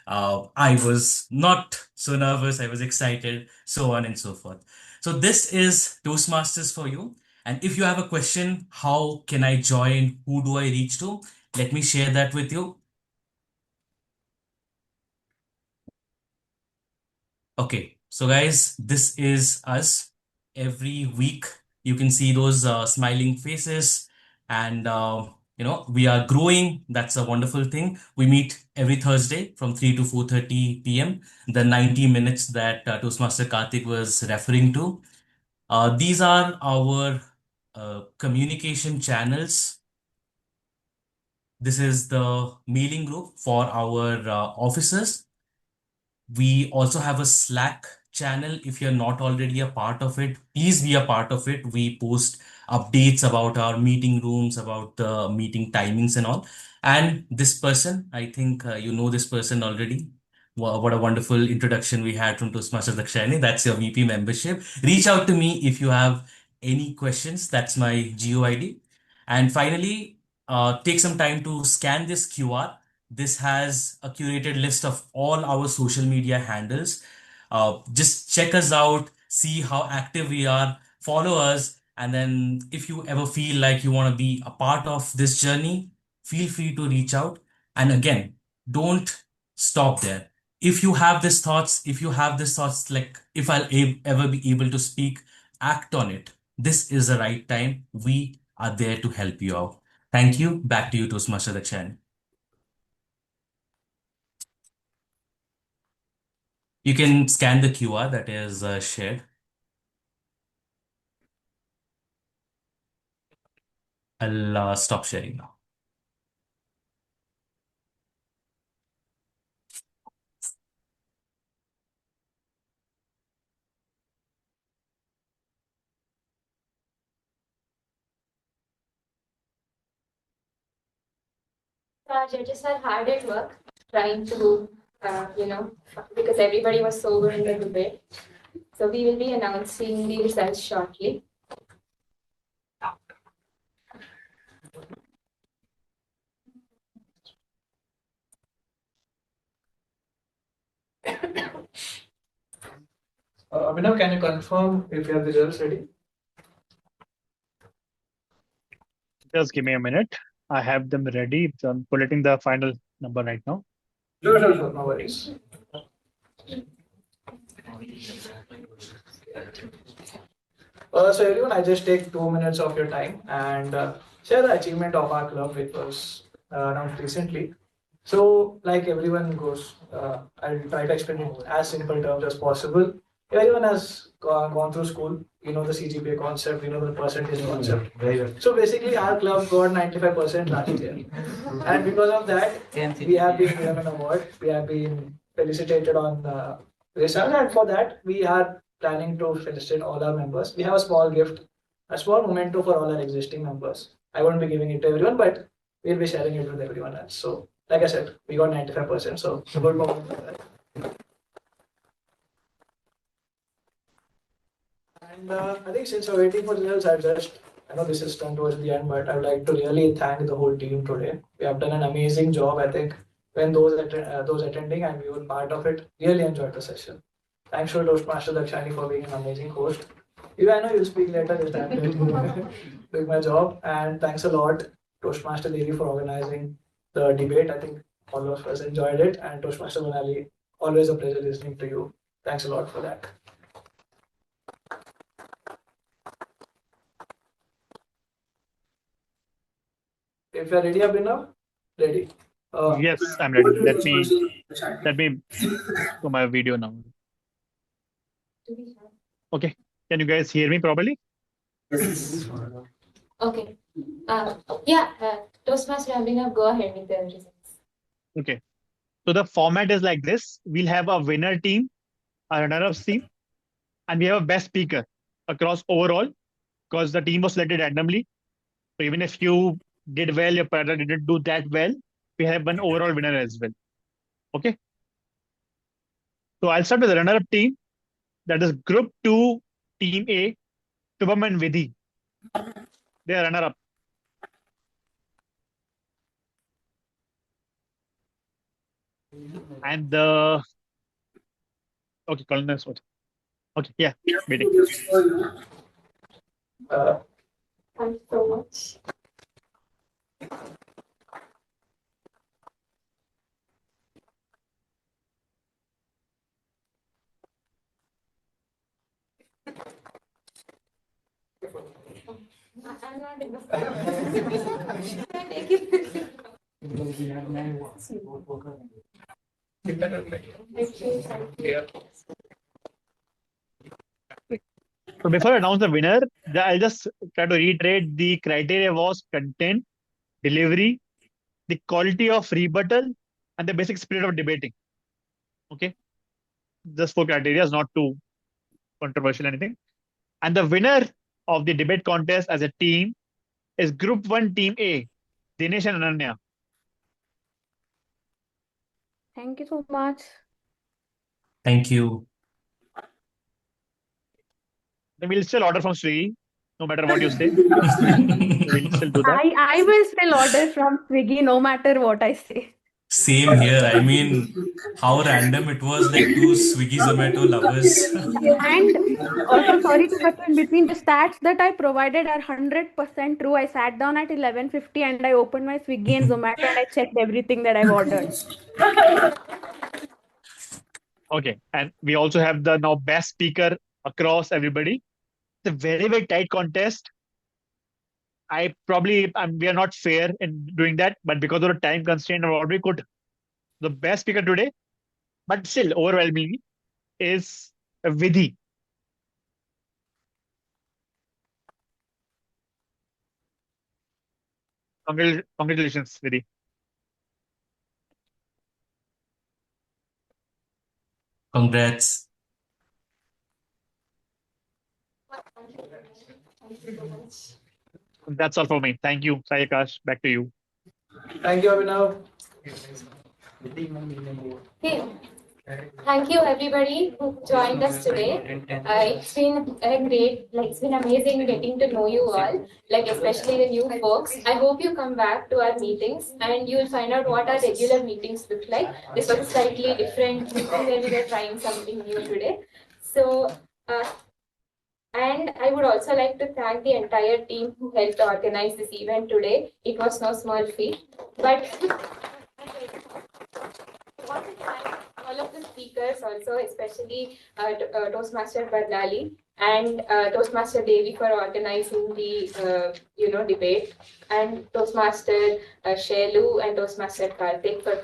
I was not so nervous, I was excited, so on and so forth. So, this is Toastmasters for you. And if you have a question, how can I join? Who do I reach to? Let me share that with you. Okay, so guys, this is us. Every week, you can see those smiling faces, and we are growing. That's a wonderful thing. We meet every Thursday from 3 to 4:30 p.m. The 90 minutes that Toastmaster Karthik was referring to. These are our communication channels. This is the mailing group for our officers. We also have a Slack channel. If you're not already a part of it, please be a part of it. We post updates about our meeting rooms, about the meeting timings and all. And this person, I think you know this person already. What a wonderful introduction we had from Toastmasters Dakshayani. That's your VP membership. Reach out to me if you have any questions. That's my GOID. And finally, take some time to scan this QR. This has a curated list of all our social media handles. Just check us out, see how active we are, follow us, and then if you ever feel like you want to be a part of this journey, feel free to reach out. And again, don't stop there. If you have these thoughts, like if ever be able to speak, act on it. This is the right time. We are there to help you out. Thank you. Back to you, Toastmaster Dakshan. You can scan the QR that is shared. I'll stop sharing now. Our judges are hard at work trying to, because everybody was sober in the debate. So we will be announcing the results shortly. Abhinav, can you confirm if you have the results ready? Just give me a minute. I have them ready. So I'm pulling the final number right now. Sure, no worries. So everyone, I just take 2 minutes of your time and share the achievement of our club, which was announced recently. So, like everyone goes, I'll try to explain it as simple terms as possible. Everyone has gone through school, we know the CGPA concept, we know the percentage concept. So basically, our club got 95% last year. And because of that, we have been given an award. We have been felicitated on results. And for that, we are planning to felicitate all our members. We have a small gift, a small memento for all our existing members. I won't be giving it to everyone, but we'll be sharing it with everyone else. So, like I said, we got 95%. So, it's a good moment for that. And I think since we're waiting for results, I know this is done towards the end, but I would like to really thank the whole team today. We have done an amazing job. I think when those attending and we were part of it really enjoyed the session. Thanks to Toastmaster Dakshani for being an amazing host. You, I know you'll speak later this time. Doing my job, and thanks a lot, Toastmaster Devi, for organizing the debate. I think all of us enjoyed it, and Toastmaster Manali, always a pleasure listening to you. Thanks a lot for that. If you're ready, Abhinav, ready. Yes, I'm ready. Let me do my video now. Okay, can you guys hear me properly? Yes. Okay. Toastmaster Abhinav, go ahead with the results. Okay. So the format is like this. We'll have a winner team, a runner-up team, and we have a best speaker across overall, because the team was selected randomly. So even if you did well, your partner didn't do that well, we have one overall winner as well. Okay. So I'll start with the runner-up team. That is Group 2, Team A, Shubham and Vidhi. They are runner-up. And the okay, Colin, what? Okay, yeah, waiting. Thanks so much. I'm not in So before I announce the winner, I'll just try to reiterate the criteria was content, delivery, the quality of rebuttal, and the basic spirit of debating. Okay. Just 4 criteria, is not too controversial or anything. And the winner of the debate contest as a team is Group 1 Team A, Dinesh and Ananya. Thank you so much. Thank you. Then we'll still order from Swiggy, no matter what you say. We'll still do that. I will still order from Swiggy no matter what I say. Same here. I mean, how random it was, like 2 Swiggy Zomato lovers. And also, sorry to cut in between, the stats that I provided are 100% true. I sat down at 11:50 and I opened my Swiggy and Zomato and I checked everything that I've ordered. Okay, and we also have the now best speaker across everybody. It's a very, very tight contest. We are not fair in doing that, but because of the time constraint, we could. The best speaker today, but still overwhelmingly, is Vidhi. Congratulations, Vidhi. Congrats. That's all for me. Thank you, Sayakash. Back to you. Thank you, Abhinav. Okay. Thank you everybody who joined us today. It's been it's been amazing getting to know you all, like especially the new folks. I hope you come back to our meetings and you'll find out what our regular meetings look like. This was a slightly different meeting where we were trying something new today. So, and I would also like to thank the entire team who helped organize this event today. It was no small feat, but all of the speakers also, especially Toastmaster Badlali and Toastmaster Devi for organizing the debate, and Toastmaster Shelu and Toastmaster Karthik for